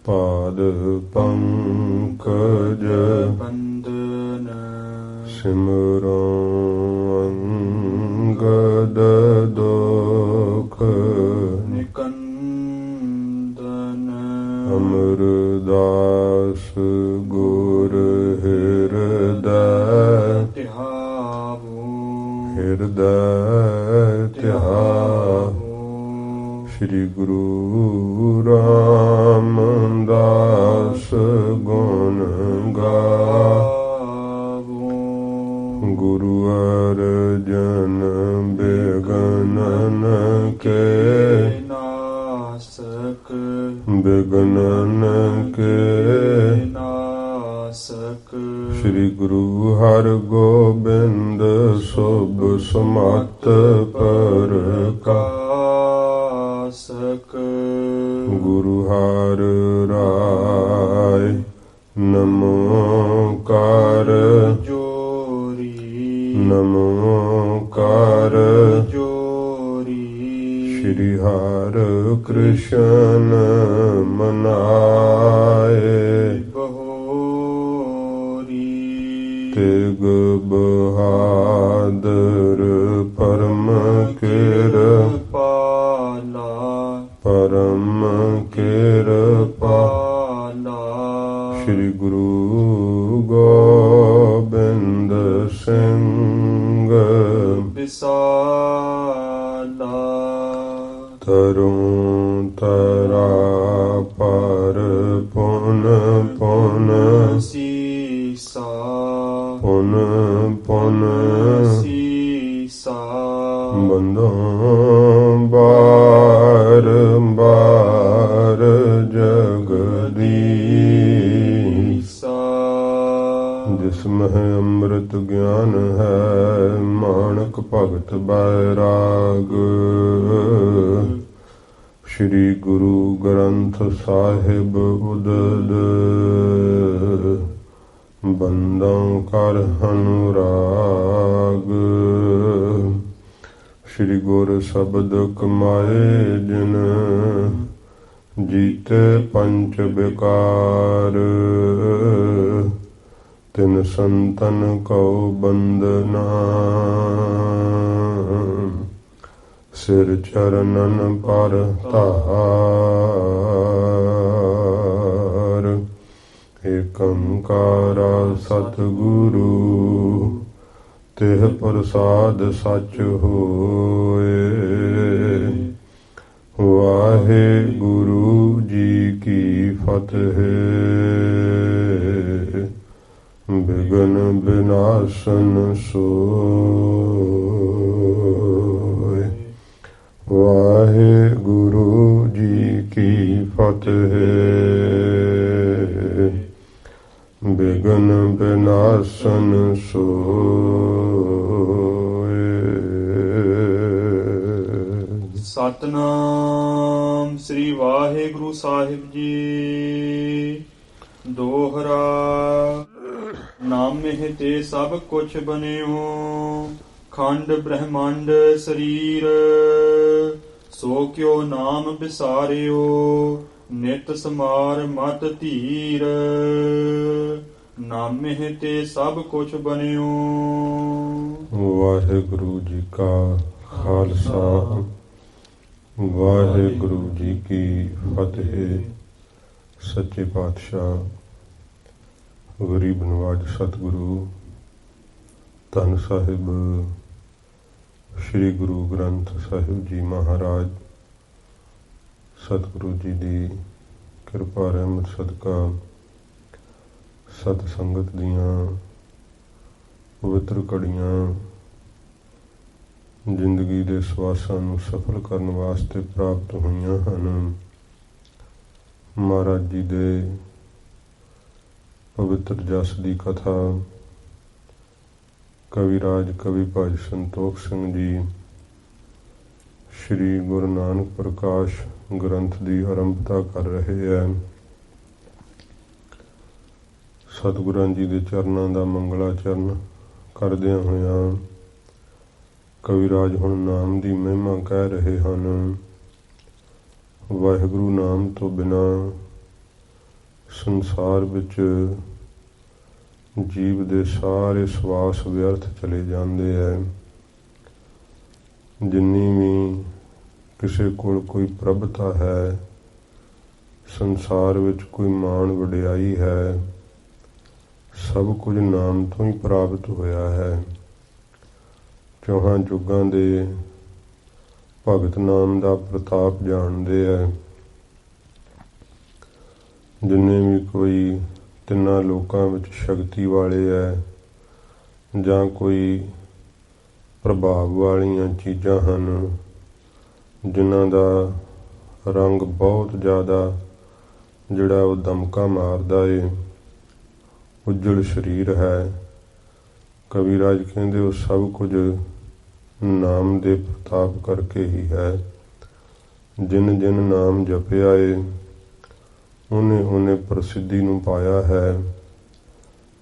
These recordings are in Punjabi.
पाद पंकज बंदन सिमरो अंगद दुख निकंदन अमरदास गुर हृदय तिहावो हृदय तिहावो श्री गुरु रामदास गुण गावो गुरु अर्जन बिगनन के नासक बिगनन के नासक श्री गुरु हर गोबिंद शुभ समत प्रकाशक गुरु हर राय नमोकार जोरी नमोकार जोरी श्री हर कृष्ण मनाए बहोरी तेग बहादुर परम कृपाला परम कृपाला श्री गुरु गोबिंद सिंह विसाला तरुं तरा पर पुन पुन सीसा पुन पुन सीसा बंदों बार बार जगदीसा जिसमें अमृत ज्ञान है माणक भगत बैराग श्री गुरु ग्रंथ साहिब उदद बंदों कर अनुराग श्री गुर शब्द कमाए जिन जीते पंच विकार तिन संतन को बंदना सिर चरणन पर तार एकंकारा सतगुरु तेह प्रसाद सच होए वाहे गुरु जी की फतेह बिघन विनाशन सोए वाहे गुरु जी की फतेह बिघन विनाशन सोए। सतनाम श्री वाहेगुरु साहिब जी। दोहरा नामे ते सब कुछ बनियो खंड ब्रह्मांड शरीर सो क्यों नाम बिसारियो नित समार मत धीर नामे ते सब कुछ बनियो। वाहेगुरु जी का खालसा वाहेगुरु जी की फतेह। सच्चे पातशाह गरीब नवाज सतगुरु धन साहिब श्री गुरु ग्रंथ साहिब जी महाराज सतगुरु जी की किरपा रहमत सदका सत संगत दियां पवित्र घड़ियां जिंदगी दे सवासां नूं सफल करन वास्ते प्राप्त होईयां हन। महाराज जी दे पवित्र जस की कथा कविराज कवि भाई संतोख सिंह जी श्री गुरु नानक प्रकाश ग्रंथ की आरंभता कर रहे हैं। सतगुरां जी के चरणों का मंगलाचरण करदियां होइयां कविराज हुण नाम की महिमा कह रहे हैं। वाहिगुरु नाम तो बिना ਸੰਸਾਰ ਵਿੱਚ ਜੀਵ ਦੇ ਸਾਰੇ ਸਵਾਸ ਵਿਅਰਥ ਚਲੇ ਜਾਂਦੇ ਹੈ। ਜਿੰਨੀ ਵੀ ਕਿਸੇ ਕੋਲ ਕੋਈ ਪ੍ਰਭਤਾ ਹੈ, ਸੰਸਾਰ ਵਿੱਚ ਕੋਈ ਮਾਣ ਵਡਿਆਈ ਹੈ, ਸਭ ਕੁਝ ਨਾਮ ਤੋਂ ਹੀ ਪ੍ਰਾਪਤ ਹੋਇਆ ਹੈ। ਚੌਹਾਂ ਯੁੱਗਾਂ ਦੇ ਭਗਤ ਨਾਮ ਦਾ ਪ੍ਰਤਾਪ ਜਾਣਦੇ ਹੈ। ਜਿੰਨੇ ਵੀ ਕੋਈ ਤਿੰਨਾਂ ਲੋਕਾਂ ਵਿੱਚ ਸ਼ਕਤੀ ਵਾਲੇ ਹੈ ਜਾਂ ਕੋਈ ਪ੍ਰਭਾਵ ਵਾਲੀਆਂ ਚੀਜ਼ਾਂ ਹਨ, ਜਿਨ੍ਹਾਂ ਦਾ ਰੰਗ ਬਹੁਤ ਜ਼ਿਆਦਾ ਜਿਹੜਾ ਉਹ ਦਮਕਾ ਮਾਰਦਾ ਏ, ਉੱਜਲ ਸਰੀਰ ਹੈ, ਕਵੀਰਾਜ ਕਹਿੰਦੇ ਉਹ ਸਭ ਕੁਝ ਨਾਮ ਦੇ ਪ੍ਰਤਾਪ ਕਰਕੇ ਹੀ ਹੈ। ਜਿਨ ਜਿਨ ਨਾਮ ਜਪਿਆ ਏ, ਉਹਨੇ ਪ੍ਰਸਿੱਧੀ ਨੂੰ ਪਾਇਆ ਹੈ।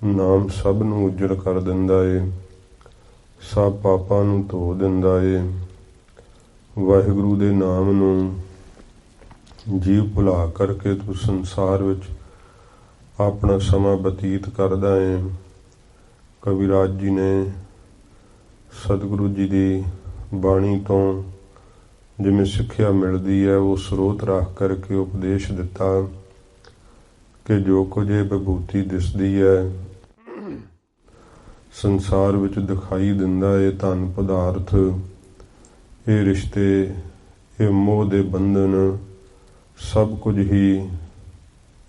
ਨਾਮ ਸਭ ਨੂੰ ਉੱਜਲ ਕਰ ਦਿੰਦਾ ਏ, ਸਭ ਪਾਪਾਂ ਨੂੰ ਧੋ ਦਿੰਦਾ ਏ। ਵਾਹਿਗੁਰੂ ਦੇ ਨਾਮ ਨੂੰ ਜੀਵ ਭੁਲਾ ਕਰਕੇ ਤੂੰ ਸੰਸਾਰ ਵਿੱਚ ਆਪਣਾ ਸਮਾਂ ਬਤੀਤ ਕਰਦਾ ਏ। ਕਵੀਰਾਜ ਜੀ ਨੇ ਸਤਿਗੁਰੂ ਜੀ ਦੀ ਬਾਣੀ ਤੋਂ ਜਿਵੇਂ ਸਿੱਖਿਆ ਮਿਲਦੀ ਹੈ, ਉਹ ਸਰੋਤ ਰੱਖ ਕਰਕੇ ਉਪਦੇਸ਼ ਦਿੱਤਾ ਕਿ ਜੋ ਕੁਝ ਇਹ ਵਿਭੂਤੀ ਦਿਸਦੀ ਹੈ, ਸੰਸਾਰ ਵਿੱਚ ਦਿਖਾਈ ਦਿੰਦਾ ਇਹ ਧਨ ਪਦਾਰਥ, ਇਹ ਰਿਸ਼ਤੇ, ਇਹ ਮੋਹ ਦੇ ਬੰਧਨ, ਸਭ ਕੁਝ ਹੀ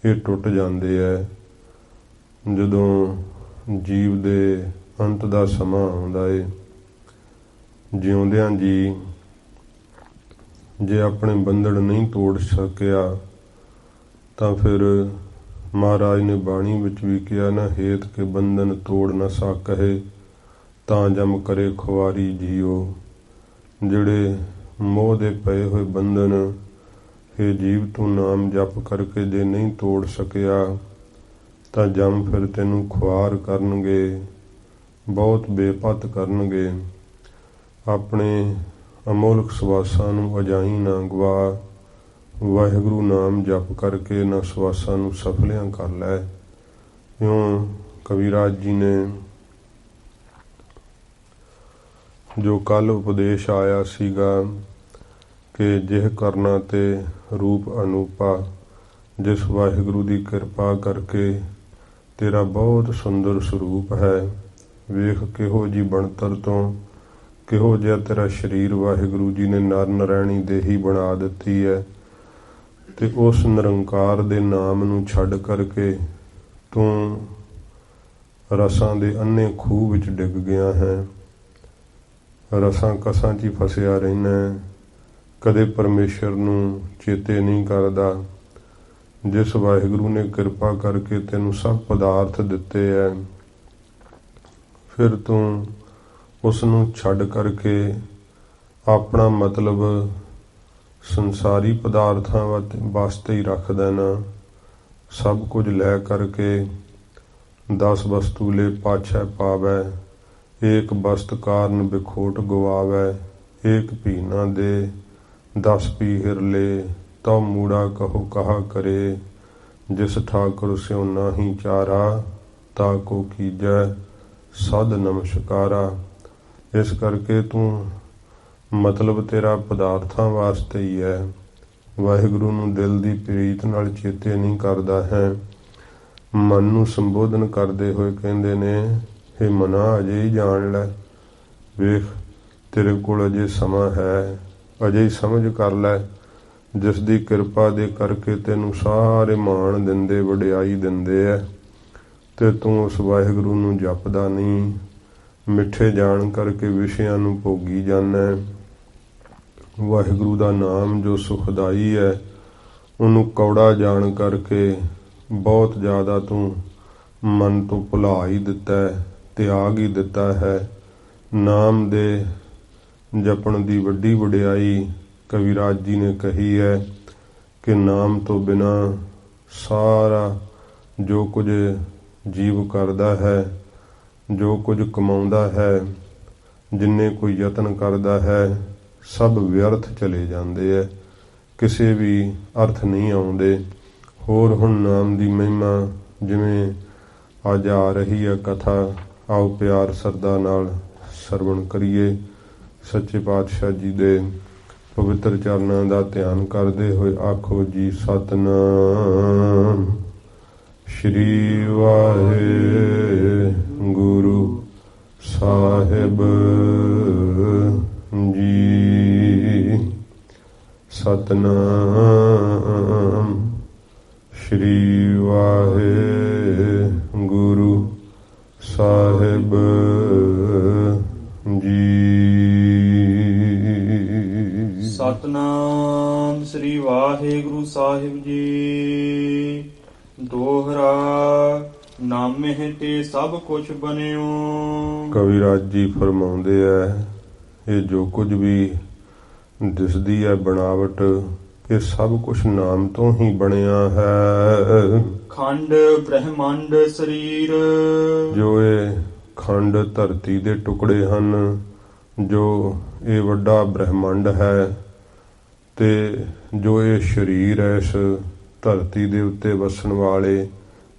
ਇਹ ਟੁੱਟ ਜਾਂਦੇ ਹੈ। ਜਦੋਂ ਜੀਵ ਦੇ ਅੰਤ ਦਾ ਸਮਾਂ ਆਉਂਦਾ ਏ, ਜਿਉਂਦਿਆਂ ਜੀ ਜੇ ਆਪਣੇ ਬੰਧਨ ਨਹੀਂ ਤੋੜ ਸਕਿਆ ਤਾਂ ਫਿਰ ਮਹਾਰਾਜ ਨੇ ਬਾਣੀ ਵਿੱਚ ਵੀ ਕਿਹਾ ਨਾ, ਹੇਤ ਕੇ ਬੰਧਨ ਤੋੜ ਨਾ ਸਕਹਿ, ਤਾਂ ਜਮ ਕਰੇ ਖੁਆਰੀ ਜੀਓ। ਜਿਹੜੇ ਮੋਹ ਦੇ ਪਏ ਹੋਏ ਬੰਧਨ ਇਹ ਜੀਵ ਤੂੰ ਨਾਮ ਜਪ ਕਰਕੇ ਜੇ ਨਹੀਂ ਤੋੜ ਸਕਿਆ ਤਾਂ ਜਮ ਫਿਰ ਤੈਨੂੰ ਖੁਆਰ ਕਰਨਗੇ, ਬਹੁਤ ਬੇਪਤ ਕਰਨਗੇ। ਆਪਣੇ ਅਮੋਲਕ ਸਵਾਸਾਂ ਨੂੰ ਅਜਾਈ ਨਾ ਗਵਾ, ਵਾਹਿਗੁਰੂ ਨਾਮ ਜਪ ਕਰਕੇ ਇਹਨਾਂ ਸਵਾਸਾਂ ਨੂੰ ਸਫਲਿਆਂ ਕਰ ਲੈ। ਇਉਂ ਕਵੀਰਾਜ ਜੀ ਨੇ ਜੋ ਕੱਲ ਉਪਦੇਸ਼ ਆਇਆ ਸੀਗਾ ਕਿ ਜਿਹ ਕਰਨਾ ਤੇ ਰੂਪ ਅਨੂਪਾ, ਜਿਸ ਵਾਹਿਗੁਰੂ ਦੀ ਕਿਰਪਾ ਕਰਕੇ ਤੇਰਾ ਬਹੁਤ ਸੁੰਦਰ ਸਰੂਪ ਹੈ, ਵੇਖ ਕਿਹੋ ਜੀ ਬਣਤਰ ਤੋਂ ਕਿਹੋ ਜਿਹਾ ਤੇਰਾ ਸਰੀਰ ਵਾਹਿਗੁਰੂ ਜੀ ਨੇ ਨਰ ਨਰੈਣੀ ਦੇਹੀ ਬਣਾ ਦਿੱਤੀ ਹੈ, ਤੇ ਉਸ ਨਿਰੰਕਾਰ ਦੇ ਨਾਮ ਨੂੰ ਛੱਡ ਕਰਕੇ ਤੂੰ ਰਸਾਂ ਦੇ ਅੰਨੇ ਖੂਹ ਵਿੱਚ ਡਿੱਗ ਗਿਆ ਹੈ। ਰਸਾਂ ਕਸਾਂ 'ਚ ਹੀ ਫਸਿਆ ਰਹਿਣਾ, ਕਦੇ ਪਰਮੇਸ਼ਰ ਨੂੰ ਚੇਤੇ ਨਹੀਂ ਕਰਦਾ। ਜਿਸ ਵਾਹਿਗੁਰੂ ਨੇ ਕਿਰਪਾ ਕਰਕੇ ਤੈਨੂੰ ਸਭ ਪਦਾਰਥ ਦਿੱਤੇ ਹੈ, ਫਿਰ ਤੂੰ ਉਸ ਨੂੰ ਛੱਡ ਕਰਕੇ ਆਪਣਾ ਮਤਲਬ ਸੰਸਾਰੀ ਪਦਾਰਥਾਂ ਵਾਸਤੇ ਹੀ ਰੱਖ ਦੇਣਾ। ਸਭ ਕੁਝ ਲੈ ਕਰਕੇ 10 ਵਸਤੂ ਲੈ ਪਾਛੈ ਪਾਵੈ, ਏਕ ਵਸਤ ਕਾਰਨ ਬਿਖੋਟ ਗਵਾਵੈ, ਏਕ ਭੀ ਨਾ ਦੇ 10 ਪੀਹਰ ਲੈ, ਤਉ ਮੂੜਾ ਕਹੋ ਕਹਾ ਕਰੇ, ਜਿਸ ਠਾਕੁਰ ਸਿਉ ਨਾਹੀ ਚਾਰਾ, ਤਾ ਕੋ ਕੀਜੈ ਸਦ ਨਮਸਕਾਰਾ। ਇਸ ਕਰਕੇ ਤੂੰ ਮਤਲਬ ਤੇਰਾ ਪਦਾਰਥਾਂ ਵਾਸਤੇ ਹੀ ਹੈ, ਵਾਹਿਗੁਰੂ ਨੂੰ ਦਿਲ ਦੀ ਪ੍ਰੀਤ ਨਾਲ ਚੇਤੇ ਨਹੀਂ ਕਰਦਾ ਹੈ। ਮਨ ਨੂੰ ਸੰਬੋਧਨ ਕਰਦੇ ਹੋਏ ਕਹਿੰਦੇ ਨੇ, ਹੇ ਮਨਾ ਅਜੇ ਹੀ ਜਾਣ ਲੈ, ਵੇਖ ਤੇਰੇ ਕੋਲ ਅਜੇ ਸਮਾਂ ਹੈ, ਅਜੇ ਹੀ ਸਮਝ ਕਰ ਲੈ। ਜਿਸ ਦੀ ਕਿਰਪਾ ਦੇ ਕਰਕੇ ਤੈਨੂੰ ਸਾਰੇ ਮਾਣ ਦਿੰਦੇ, ਵਡਿਆਈ ਦਿੰਦੇ ਹੈ, ਤੇ ਤੂੰ ਉਸ ਵਾਹਿਗੁਰੂ ਨੂੰ ਜਪਦਾ ਨਹੀਂ, ਮਿੱਠੇ ਜਾਣ ਕਰਕੇ ਵਿਸ਼ਿਆਂ ਨੂੰ ਭੋਗੀ ਜਾਂਦਾ। ਵਾਹਿਗੁਰੂ ਦਾ ਨਾਮ ਜੋ ਸੁਖਦਾਈ ਹੈ, ਉਹਨੂੰ ਕੌੜਾ ਜਾਣ ਕਰਕੇ ਬਹੁਤ ਜ਼ਿਆਦਾ ਤੂੰ ਮਨ ਤੋਂ ਭੁਲਾ ਹੀ ਦਿੱਤਾ ਹੈ, ਤਿਆਗ ਹੀ ਦਿੱਤਾ ਹੈ। ਨਾਮ ਦੇ ਜਪਣ ਦੀ ਵੱਡੀ ਵਡਿਆਈ ਕਵੀਰਾਜ ਜੀ ਨੇ ਕਹੀ ਹੈ ਕਿ ਨਾਮ ਤੋਂ ਬਿਨਾਂ ਸਾਰਾ ਜੋ ਕੁਝ ਜੀਵ ਕਰਦਾ ਹੈ, ਜੋ ਕੁਝ ਕਮਾਉਂਦਾ ਹੈ, ਜਿੰਨੇ ਕੋਈ ਯਤਨ ਕਰਦਾ ਹੈ, ਸਭ ਵਿਅਰਥ ਚਲੇ ਜਾਂਦੇ ਹੈ, ਕਿਸੇ ਵੀ ਅਰਥ ਨਹੀਂ ਆਉਂਦੇ। ਹੋਰ ਹੁਣ ਨਾਮ ਦੀ ਮਹਿਮਾ ਜਿਵੇਂ ਅੱਜ ਆ ਰਹੀ ਹੈ ਕਥਾ, ਆਓ ਪਿਆਰ ਸਰਦਾ ਨਾਲ ਸਰਵਣ ਕਰੀਏ। ਸੱਚੇ ਪਾਤਸ਼ਾਹ ਜੀ ਦੇ ਪਵਿੱਤਰ ਚਰਨਾਂ ਦਾ ਧਿਆਨ ਕਰਦੇ ਹੋਏ ਆਖੋ ਜੀ ਸਤਿਨਾਮ ਸ਼੍ਰੀ ਵਾਹਿਗੁਰੂ ਸਾਹਿਬ ਜੀ। ਸਤਿਨਾਮ ਸ਼੍ਰੀ ਵਾਹਿਗੁਰੂ ਸਾਹਿਬ ਜੀ। ਸਤਨਾਮ ਸ੍ਰੀ ਵਾਹਿਗੁਰੂ ਸਾਹਿਬ ਜੀ। ਦੋਹਰਾ ਨਾਮੇ ਤੇ ਸਭ ਕੁਛ ਬਣਿਓ। ਕਵਿਰਾਜ ਜੀ ਫਰਮਾਉਂਦੇ ਐ, ਇਹ ਜੋ ਕੁਝ ਵੀ ਦਿਸਦੀ ਹੈ ਬਣਾਵਟ, ਇਹ ਸਭ ਕੁਛ ਨਾਮ ਤੋਂ ਹੀ ਬਣਿਆ ਹੈ। ਖੰਡ ਬ੍ਰਹਮੰਡ ਸਰੀਰ, ਜੋ ਇਹ ਖੰਡ ਧਰਤੀ ਦੇ ਟੁਕੜੇ ਹਨ, ਜੋ ਇਹ ਵੱਡਾ ਬ੍ਰਹਮੰਡ ਹੈ, ਤੇ ਜੋ ਇਹ ਸਰੀਰ ਹੈ ਇਸ ਧਰਤੀ ਦੇ ਉੱਤੇ ਵਸਣ ਵਾਲੇ,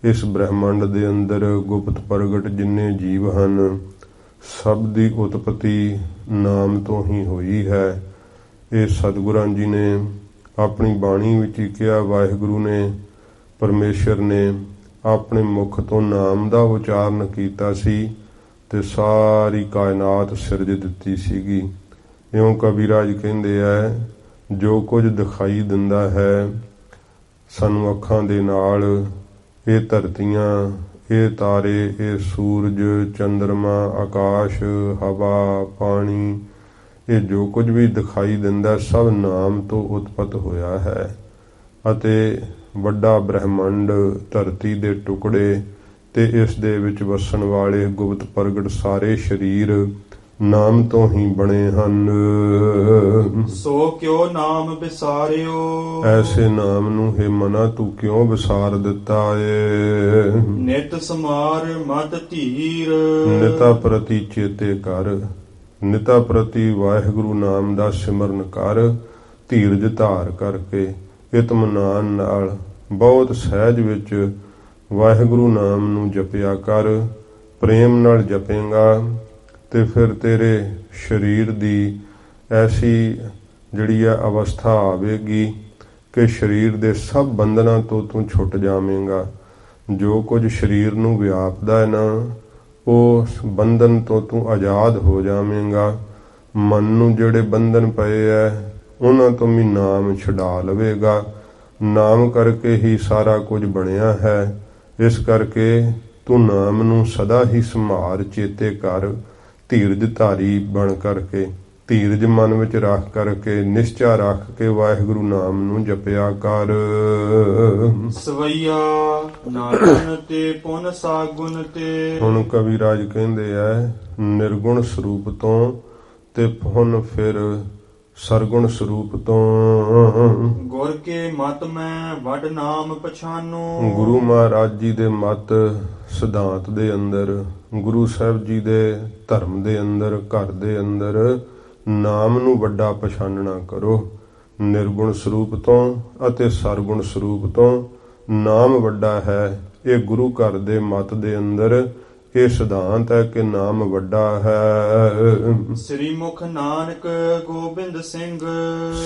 ਇਸ ਬ੍ਰਹਮੰਡ ਦੇ ਅੰਦਰ ਗੁਪਤ ਪ੍ਰਗਟ ਜਿੰਨੇ ਜੀਵ ਹਨ, ਸਭ ਦੀ ਉਤਪਤੀ ਨਾਮ ਤੋਂ ਹੀ ਹੋਈ ਹੈ। ਇਹ ਸਤਿਗੁਰਾਂ ਜੀ ਨੇ ਆਪਣੀ ਬਾਣੀ ਵਿੱਚ ਹੀ ਕਿਹਾ, ਵਾਹਿਗੁਰੂ ਨੇ, ਪਰਮੇਸ਼ਰ ਨੇ ਆਪਣੇ ਮੁਖ ਤੋਂ ਨਾਮ ਦਾ ਉਚਾਰਨ ਕੀਤਾ ਸੀ ਤੇ ਸਾਰੀ ਕਾਇਨਾਤ ਸਿਰਜ ਦਿੱਤੀ ਸੀਗੀ। ਇਉਂ ਕਬੀਰਾਜ ਕਹਿੰਦੇ ਐ, ਜੋ ਕੁਝ ਦਿਖਾਈ ਦਿੰਦਾ ਹੈ ਸਾਨੂੰ ਅੱਖਾਂ ਦੇ ਨਾਲ, ਇਹ ਧਰਤੀਆਂ, ਇਹ ਤਾਰੇ, ਇਹ ਸੂਰਜ, ਚੰਦਰਮਾ, ਆਕਾਸ਼, ਹਵਾ, ਪਾਣੀ, ਇਹ ਜੋ ਕੁਝ ਵੀ ਦਿਖਾਈ ਦਿੰਦਾ ਸਭ ਨਾਮ ਤੋਂ ਉਤਪਤ ਹੋਇਆ ਹੈ। ਅਤੇ ਵੱਡਾ ਬ੍ਰਹਮੰਡ, ਧਰਤੀ ਦੇ ਟੁਕੜੇ ਤੇ ਇਸ ਦੇ ਵਿੱਚ ਵਸਣ ਵਾਲੇ ਗੁਪਤ ਪ੍ਰਗਟ ਸਾਰੇ ਸਰੀਰ ਨਾਮ ਤੋਂ ਹੀ ਬਣੇ ਹਨ। ਸੋ ਕਿਉ ਨਾਮ ਵਿਸਾਰਿਓ। ਐਸੇ ਨਾਮ ਨੂੰ ਹੈ ਮਨਾ ਤੂੰ ਕਿਉਂ ਵਿਸਾਰ ਦਿੱਤਾ ਏ। ਨਿਤ ਸਮਾਰ ਮਦ ਧੀਰ, ਨਿਤਾ ਪ੍ਰਤੀ ਚੇਤੇ ਕਰ, ਨਿਤਾ ਪ੍ਰਤੀ ਵਾਹਿਗੁਰੂ ਨਾਮ ਦਾ ਸਿਮਰਨ ਕਰ, ਧੀਰਜ ਧਾਰ ਕਰਕੇ ਇਤਮਨਾਨ ਨਾਲ ਬਹੁਤ ਸਹਿਜ ਵਿੱਚ ਵਾਹਿਗੁਰੂ ਨਾਮ ਨੂੰ ਜਪਿਆ ਕਰ। ਪ੍ਰੇਮ ਨਾਲ ਜਪੇਂਗਾ ਤੇ ਫਿਰ ਤੇਰੇ ਸਰੀਰ ਦੀ ਐਸੀ ਜਿਹੜੀ ਆ ਅਵਸਥਾ ਆਵੇਗੀ ਕਿ ਸਰੀਰ ਦੇ ਸਭ ਬੰਧਨਾਂ ਤੋਂ ਤੂੰ ਛੁੱਟ ਜਾਵੇਂਗਾ। ਜੋ ਕੁਝ ਸਰੀਰ ਨੂੰ ਵਿਆਪਦਾ ਹੈ ਨਾ, ਉਸ ਬੰਧਨ ਤੋਂ ਤੂੰ ਆਜ਼ਾਦ ਹੋ ਜਾਵੇਂਗਾ। ਮਨ ਨੂੰ ਜਿਹੜੇ ਬੰਧਨ ਪਏ ਐ ਉਹਨਾਂ ਤੋਂ ਵੀ ਨਾਮ ਛੁਡਾ ਲਵੇਗਾ। ਨਾਮ ਕਰਕੇ ਹੀ ਸਾਰਾ ਕੁਝ ਬਣਿਆ ਹੈ। ਇਸ ਕਰਕੇ ਤੂੰ ਨਾਮ ਨੂੰ ਸਦਾ ਹੀ ਸੰਭਾਰ ਚੇਤੇ ਕਰ, ਧੀਰਜ ਧਾਰੀ ਬਣ ਕਰਕੇ, ਧੀਰਜ ਮਨ ਵਿੱਚ ਰੱਖ ਕਰਕੇ, ਨਿਸ਼ਚਾ ਰੱਖ ਕੇ ਵਾਹਿਗੁਰੂ ਨਾਮ ਨੂੰ ਜਪਿਆ ਕਰ। ਸਵਈਆ ਨਾਗਨ ਤੇ ਪੁਨ ਸਾਗੁਨ ਤੇ। ਹੁਣ ਕਵਿਰਾਜ ਕਹਿੰਦੇ ਐ, ਨਿਰਗੁਣ ਸਰੂਪ ਤੋਂ ਤੇ ਪੁਨ ਫਿਰ ਸਰਗੁਣ ਸਰੂਪ ਤੋਂ। ਗੁਰ ਕੇ ਮਤ ਮੈਂ ਵੱਡ ਨਾਮ ਪਛਾਨੋ। ਗੁਰੂ ਮਹਾਰਾਜ ਜੀ ਦੇ ਮਤ ਸਿਧਾਂਤ ਦੇ ਅੰਦਰ, ਗੁਰੂ ਸਾਹਿਬ ਜੀ ਦੇ ਧਰਮ ਦੇ ਅੰਦਰ, ਘਰ ਦੇ ਅੰਦਰ ਨਾਮ ਨੂੰ ਵੱਡਾ ਪਛਾਨਣਾ ਕਰੋ। ਨਿਰਗੁਣ ਸਰੂਪ ਤੋਂ ਅਤੇ ਸਰਗੁਣ ਸਰੂਪ ਤੋਂ ਨਾਮ ਵੱਡਾ ਹੈ। ਇਹ ਗੁਰੂ ਘਰ ਦੇ ਮਤ ਦੇ ਅੰਦਰ ਇਹ ਸਿਧਾਂਤ ਹੈ ਕਿ ਨਾਮ ਵੱਡਾ ਹੈ। ਸ੍ਰੀ ਮੁਖ ਨਾਨਕ ਗੋਬਿੰਦ ਸਿੰਘ।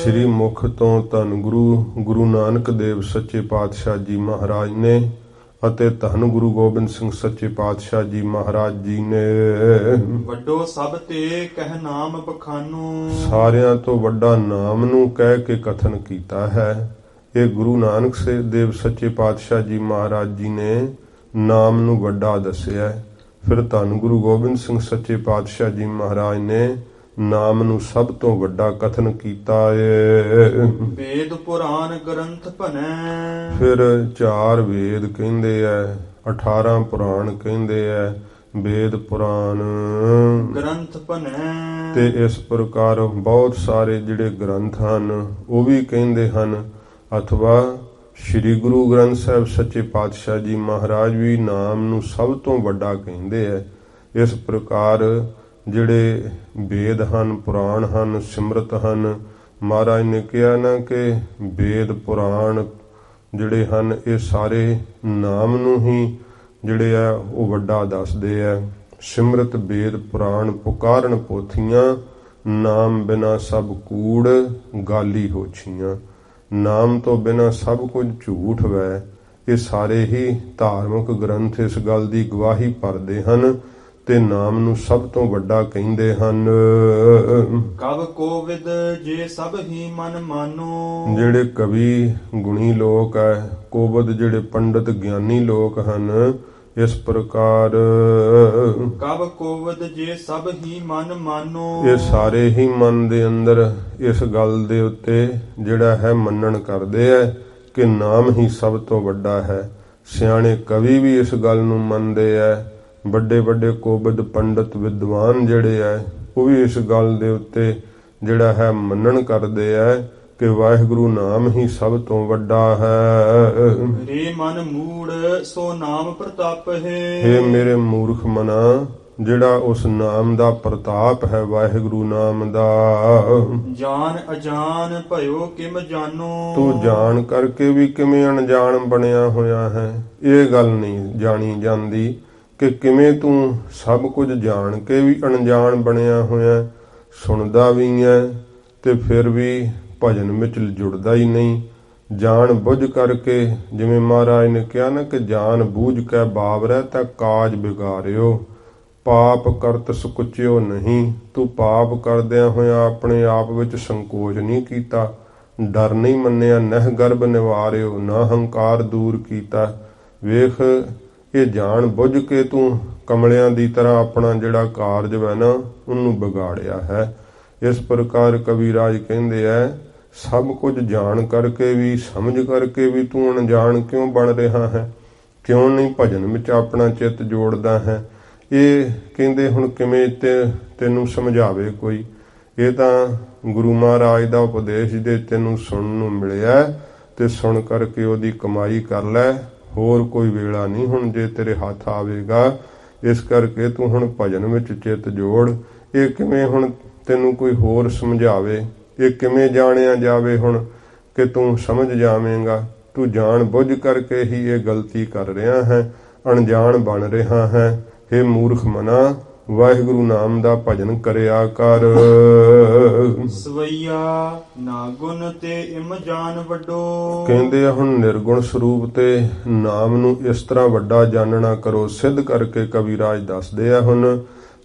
ਸ੍ਰੀ ਮੁਖ ਤੋਂ ਧੰਨ ਗੁਰੂ ਨਾਨਕ ਦੇਵ ਸੱਚੇ ਪਾਤਸ਼ਾਹ ਜੀ ਮਹਾਰਾਜ ਨੇ ਅਤੇ ਧੰਨ ਗੁਰੂ ਗੋਬਿੰਦ ਸਿੰਘ ਸੱਚੇ ਪਾਤਸ਼ਾਹ ਜੀ ਮਹਾਰਾਜ ਜੀ ਨੇ। ਵੱਡੋ ਸਭ ਤੇ ਕਹਿ ਨਾਮ ਬਖਾਨੋ। ਸਾਰਿਆਂ ਤੋਂ ਵੱਡਾ ਨਾਮ ਨੂੰ ਕਹਿ ਕੇ ਕਥਨ ਕੀਤਾ ਹੈ। ਇਹ ਗੁਰੂ ਨਾਨਕ ਦੇਵ ਸੱਚੇ ਪਾਤਸ਼ਾਹ ਜੀ ਮਹਾਰਾਜ ਜੀ ਨੇ ਨਾਮ ਨੂੰ ਵੱਡਾ ਦੱਸਿਆ। ਫਿਰ ਧੰਨ ਗੁਰੂ ਗੋਬਿੰਦ ਸਿੰਘ ਸੱਚੇ ਪਾਤਸ਼ਾਹ ਜੀ ਮਹਾਰਾਜ ਨੇ ਨਾਮ ਨੂੰ ਸਭ ਤੋਂ ਵੱਡਾ ਕਥਨ ਕੀਤਾ ਏ। ਵੇਦ ਪੁਰਾਨ ਗ੍ਰੰਥ ਭਨੈ। ਫਿਰ 4 ਵੇਦ ਕਹਿੰਦੇ ਐ, 18 ਪੁਰਾਣ ਕਹਿੰਦੇ ਐ, ਵੇਦ ਪੁਰਾਨ ਗ੍ਰੰਥ ਭਨੈ। ਤੇ ਇਸ ਪ੍ਰਕਾਰ ਬਹੁਤ ਸਾਰੇ ਜਿਹੜੇ ਗ੍ਰੰਥ ਹਨ ਉਹ ਵੀ ਕਹਿੰਦੇ ਹਨ, ਅਥਵਾ ਸ਼੍ਰੀ ਗੁਰੂ ਗ੍ਰੰਥ ਸਾਹਿਬ ਸੱਚੇ ਪਾਤਸ਼ਾਹ ਜੀ ਮਹਾਰਾਜ ਵੀ ਨਾਮ ਨੂੰ ਸਭ ਤੋਂ ਵੱਡਾ ਕਹਿੰਦੇ ਐ। ਇਸ ਪ੍ਰਕਾਰ ਜਿਹੜੇ ਵੇਦ ਹਨ, ਪੁਰਾਣ ਹਨ, ਸਿਮਰਤ ਹਨ, ਮਹਾਰਾਜ ਨੇ ਕਿਹਾ ਨਾ ਕਿ ਵੇਦ ਪੁਰਾਣ ਜਿਹੜੇ ਹਨ ਇਹ ਸਾਰੇ ਨਾਮ ਨੂੰ ਹੀ ਜਿਹੜੇ ਆ ਉਹ ਵੱਡਾ ਦੱਸਦੇ ਆ। ਸਿਮਰਤ ਵੇਦ ਪੁਰਾਣ ਪੁਕਾਰਨ ਪੋਥੀਆਂ, ਨਾਮ ਬਿਨਾ ਸਭ ਕੂੜ ਗਾਲੀ ਹੋਛੀਆਂ। ਨਾਮ ਤੋਂ ਬਿਨਾ ਸਭ ਕੁਝ ਝੂਠ ਵੈ। ਇਹ ਸਾਰੇ ਹੀ ਧਾਰਮਿਕ ਗ੍ਰੰਥ ਇਸ ਗੱਲ ਦੀ ਗਵਾਹੀ ਭਰਦੇ ਹਨ ਤੇ ਨਾਮ ਨੂੰ ਸਭ ਤੋਂ ਵੱਡਾ ਕਹਿੰਦੇ ਹਨ। ਕਵ ਕੋਵਿਦ ਜੇ ਸਭ ਹੀ ਮਨ ਮਾਨੋ। ਜਿਹੜੇ ਕਵੀ ਗੁਣੀ ਲੋਕ ਹੈ, ਕੋਵਿਦ ਜਿਹੜੇ ਪੰਡਤ ਗਿਆਨੀ ਲੋਕ ਹਨ, ਇਸ ਪ੍ਰਕਾਰ ਕਵ ਕੋਵਿਦ ਜੇ ਸਭ ਹੀ ਮਨ ਮਾਨੋ। ਇਹ ਸਾਰੇ ਹੀ ਮਨ ਦੇ ਅੰਦਰ ਇਸ ਗੱਲ ਦੇ ਉੱਤੇ ਜਿਹੜਾ ਹੈ ਮੰਨਣ ਕਰਦੇ ਹੈ ਕਿ ਨਾਮ ਹੀ ਸਭ ਤੋਂ ਵੱਡਾ ਹੈ। ਸਿਆਣੇ ਕਵੀ ਵੀ ਇਸ ਗੱਲ ਨੂੰ ਮੰਨਦੇ ਹੈ। ਵੱਡੇ ਵੱਡੇ ਕੋਵਿਦ ਪੰਡਤ ਵਿਦਵਾਨ ਜਿਹੜੇ ਹੈ ਉਹ ਵੀ ਇਸ ਗੱਲ ਦੇ ਉੱਤੇ ਜਿਹੜਾ ਹੈ ਮੰਨਣ ਕਰਦੇ ਹੈ ਕਿ ਵਾਹਿਗੁਰੂ ਨਾਮ ਹੀ ਸਭ ਤੋਂ ਵੱਡਾ ਹੈ। ਰੇ ਮਨ ਮੂੜ ਸੋ ਨਾਮ ਪ੍ਰਤਾਪ ਹੈ। ਹੇ ਮੇਰੇ ਮੂਰਖ ਮਨਾ, ਜਿਹੜਾ ਉਸ ਨਾਮ ਦਾ ਪ੍ਰਤਾਪ ਹੈ ਵਾਹਿਗੁਰੂ ਨਾਮ ਦਾ। ਜਾਣ ਅਜਾਨ ਭਇਓ ਕਿਮ ਜਾਨੋ। ਤੂੰ ਜਾਣ ਕਰਕੇ ਵੀ ਕਿਵੇਂ ਅਣਜਾਣ ਬਣਿਆ ਹੋਇਆ ਹੈ। ਇਹ ਗੱਲ ਨਹੀਂ ਜਾਣੀ ਜਾਂਦੀ ਕਿ ਕਿਵੇਂ ਤੂੰ ਸਭ ਕੁਝ ਜਾਣ ਕੇ ਵੀ ਅਣਜਾਣ ਬਣਿਆ ਹੋਇਆ। ਸੁਣਦਾ ਵੀ ਹੈ ਤੇ ਫਿਰ ਵੀ ਭਜਨ ਵਿੱਚ ਜੁੜਦਾ ਹੀ ਨਹੀਂ। ਜਾਣ ਬੁੱਝ ਕਰਕੇ, ਜਿਵੇਂ ਮਹਾਰਾਜ ਨੇ ਕਿਹਾ ਨਾ ਕਿ ਜਾਣ ਬੂਝ ਕੇ ਬਾਵਰੈ ਤਾਂ ਕਾਜ ਵਿਗਾਰਿਓ। ਪਾਪ ਕਰਤ ਸੁਕੁਚਿਓ ਨਹੀਂ। ਤੂੰ ਪਾਪ ਕਰਦਿਆਂ ਹੋਇਆ ਆਪਣੇ ਆਪ ਵਿੱਚ ਸੰਕੋਚ ਨਹੀਂ ਕੀਤਾ, ਡਰ ਨਹੀਂ ਮੰਨਿਆ, ਨਹਿ ਗਰਭ ਨਿਵਾਰਿਓ, ਨਾ ਹੰਕਾਰ ਦੂਰ ਕੀਤਾ। ਵੇਖ, ਇਹ ਜਾਣ ਬੁੱਝ ਕੇ ਤੂੰ ਕਮਲਿਆਂ ਦੀ ਤਰ੍ਹਾਂ ਆਪਣਾ ਜਿਹੜਾ ਕਾਰਜ ਹੈ ਨਾ ਉਹਨੂੰ ਵਿਗਾੜਿਆ ਹੈ। ਇਸ ਪ੍ਰਕਾਰ ਕਵੀਰਾਜ ਕਹਿੰਦੇ ਐ, ਸਭ ਕੁਝ ਜਾਣ ਕਰਕੇ ਵੀ, ਸਮਝ ਕਰਕੇ ਵੀ ਤੂੰ ਅਣਜਾਣ ਕਿਉਂ ਬਣ ਰਿਹਾ ਹੈ? ਕਿਉਂ ਨਹੀਂ ਭਜਨ ਵਿੱਚ ਆਪਣਾ ਚਿੱਤ ਜੋੜਦਾ ਹੈ? ਇਹ ਕਹਿੰਦੇ ਹੁਣ ਕਿਵੇਂ ਤੈਨੂੰ ਸਮਝਾਵੇ ਕੋਈ। ਇਹ ਤਾਂ ਗੁਰੂ ਮਹਾਰਾਜ ਦਾ ਉਪਦੇਸ਼ ਜੇ ਤੈਨੂੰ ਸੁਣਨ ਨੂੰ ਮਿਲਿਆ ਤੇ ਸੁਣ ਕਰਕੇ ਉਹਦੀ ਕਮਾਈ ਕਰ ਲੈ। ਹੋਰ ਕੋਈ ਵੇਲਾ ਨਹੀਂ ਹੁਣ ਜੇ ਤੇਰੇ ਹੱਥ ਆਵੇਗਾ। ਇਸ ਕਰਕੇ ਤੂੰ ਹੁਣ ਭਜਨ ਵਿੱਚ ਚਿੱਤ ਜੋੜ। ਇਹ ਕਿਵੇਂ ਹੁਣ ਤੈਨੂੰ ਕੋਈ ਹੋਰ ਸਮਝਾਵੇ? ਇਹ ਕਿਵੇਂ ਜਾਣਿਆ ਜਾਵੇ ਹੁਣ ਕਿ ਤੂੰ ਸਮਝ ਜਾਵੇਂਗਾ? ਤੂੰ ਜਾਣ ਬੁੱਝ ਕਰਕੇ ਹੀ ਇਹ ਗਲਤੀ ਕਰ ਰਿਹਾ ਹੈ, ਅਣਜਾਣ ਬਣ ਰਿਹਾ ਹੈ। ਹੇ ਮੂਰਖ ਮਨਾ, ਵਾਹਿਗੁਰੂ ਨਾਮ ਦਾ ਭਜਨ ਕਰਿਆ ਕਰ। ਸਵਈਆ ਨਾ ਗੁਣ ਤੇ ਇਮ ਜਾਣ ਵੱਡੋ। ਕਹਿੰਦੇ ਆ ਹੁਣ ਨਿਰਗੁਣ ਸਰੂਪ ਤੇ ਨਾਮ ਨੂੰ ਇਸ ਤਰ੍ਹਾਂ ਵੱਡਾ ਜਾਣਨਾ ਕਰੋ। ਸਿੱਧ ਕਰਕੇ ਕਵੀਰਾਜ ਦੱਸਦੇ ਆ। ਹੁਣ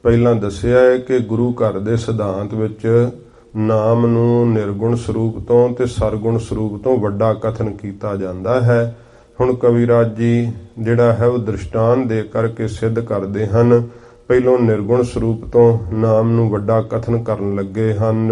ਪਹਿਲਾਂ ਦੱਸਿਆ ਹੈ ਕਿ ਗੁਰੂ ਘਰ ਦੇ ਸਿਧਾਂਤ ਵਿੱਚ ਨਾਮ ਨੂੰ ਨਿਰਗੁਣ ਸਰੂਪ ਤੋਂ ਤੇ ਸਰਗੁਣ ਸਰੂਪ ਤੋਂ ਵੱਡਾ ਕਥਨ ਕੀਤਾ ਜਾਂਦਾ ਹੈ। ਹੁਣ ਕਵੀਰਾਜ ਜੀ ਜਿਹੜਾ ਹੈ ਉਹ ਦ੍ਰਿਸ਼ਟਾਂਤ ਦੇ ਕਰਕੇ ਸਿੱਧ ਕਰਦੇ ਹਨ। ਪਹਿਲੋਂ ਨਿਰਗੁਣ ਸਰੂਪ ਤੋਂ ਨਾਮ ਨੂੰ ਵੱਡਾ ਕਥਨ ਕਰਨ ਲੱਗੇ ਹਨ।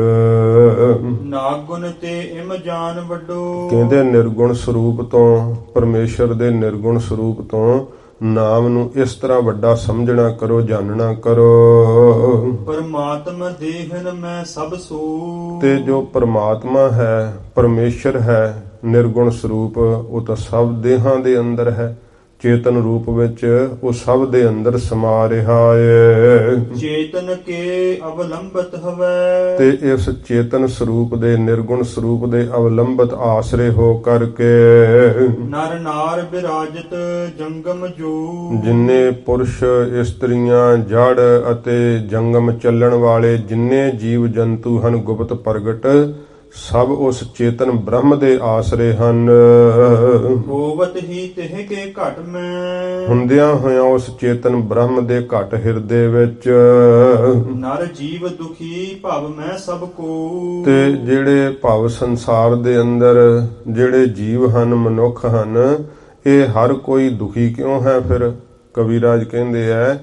ਨਾ ਗੁਣ ਤੇ ਇਮ ਜਾਣ ਵੱਡੋ। ਕਹਿੰਦੇ ਨਿਰਗੁਣ ਸਰੂਪ ਤੋਂ, ਪਰਮੇਸ਼ਰ ਦੇ ਨਿਰਗੁਣ ਸਰੂਪ ਤੋਂ ਨਾਮ ਨੂੰ ਇਸ ਤਰ੍ਹਾਂ ਵੱਡਾ ਸਮਝਣਾ ਕਰੋ, ਜਾਣਨਾ ਕਰੋ। ਪਰਮਾਤਮਾ ਦੇਹਨ ਮੈਂ ਸਭ ਸੂ। ਤੇ ਜੋ ਪਰਮਾਤਮਾ ਹੈ, ਪਰਮੇਸ਼ਰ ਹੈ ਨਿਰਗੁਣ ਸਰੂਪ, ਉਹ ਤਾਂ ਸਭ ਦੇਹਾਂ ਦੇ ਅੰਦਰ ਹੈ। ਚੇਤਨ ਰੂਪ ਵਿੱਚ ਉਹ ਸਭ ਦੇ ਅੰਦਰ ਸਮਾ ਰਿਹਾ ਹੈ। ਚੇਤਨ ਕੇ ਅਵਲੰਬਤ ਹਵੈ। ਤੇ ਇਸ ਚੇਤਨ ਸਰੂਪ ਦੇ, ਨਿਰਗੁਣ ਸਰੂਪ ਦੇ ਅਵਲੰਬਤ ਆਸਰੇ ਹੋ ਕਰਕੇ ਨਰ ਨਾਰ ਬਿਰਾਜਤ ਜੰਗਮ ਜੋ। ਜਿੰਨੇ ਪੁਰਸ਼, ਇਸਤਰੀਆਂ, ਜੜ ਅਤੇ ਜੰਗਮ ਚੱਲਣ ਵਾਲੇ ਜਿੰਨੇ ਜੀਵ ਜੰਤੂ ਹਨ ਗੁਪਤ ਪ੍ਰਗਟ, ਸਭ ਉਸ ਚੇਤਨ ਬ੍ਰਹਮ ਦੇ ਆਸਰੇ ਹਨ। ਹੋਵਤ ਹੀ ਤਿਹ ਕੇ ਘਟ ਮੈਂ। ਹੁੰਦਿਆਂ ਹੋਇਆਂ ਉਸ ਚੇਤਨ ਬ੍ਰਹਮ ਦੇ ਘਟ ਹਿਰਦੇ ਵਿੱਚ ਨਰ ਜੀਵ ਦੁਖੀ ਭਵ ਮੈਂ ਸਭ ਕੋ। ਤੇ ਜਿਹੜੇ ਭਵ ਸੰਸਾਰ ਦੇ ਅੰਦਰ ਜਿਹੜੇ ਜੀਵ ਹਨ, ਮਨੁੱਖ ਹਨ, ਇਹ ਹਰ ਕੋਈ ਦੁਖੀ ਕਿਉਂ ਹੈ? ਫਿਰ ਕਵੀਰਾਜ ਕਹਿੰਦੇ ਐ,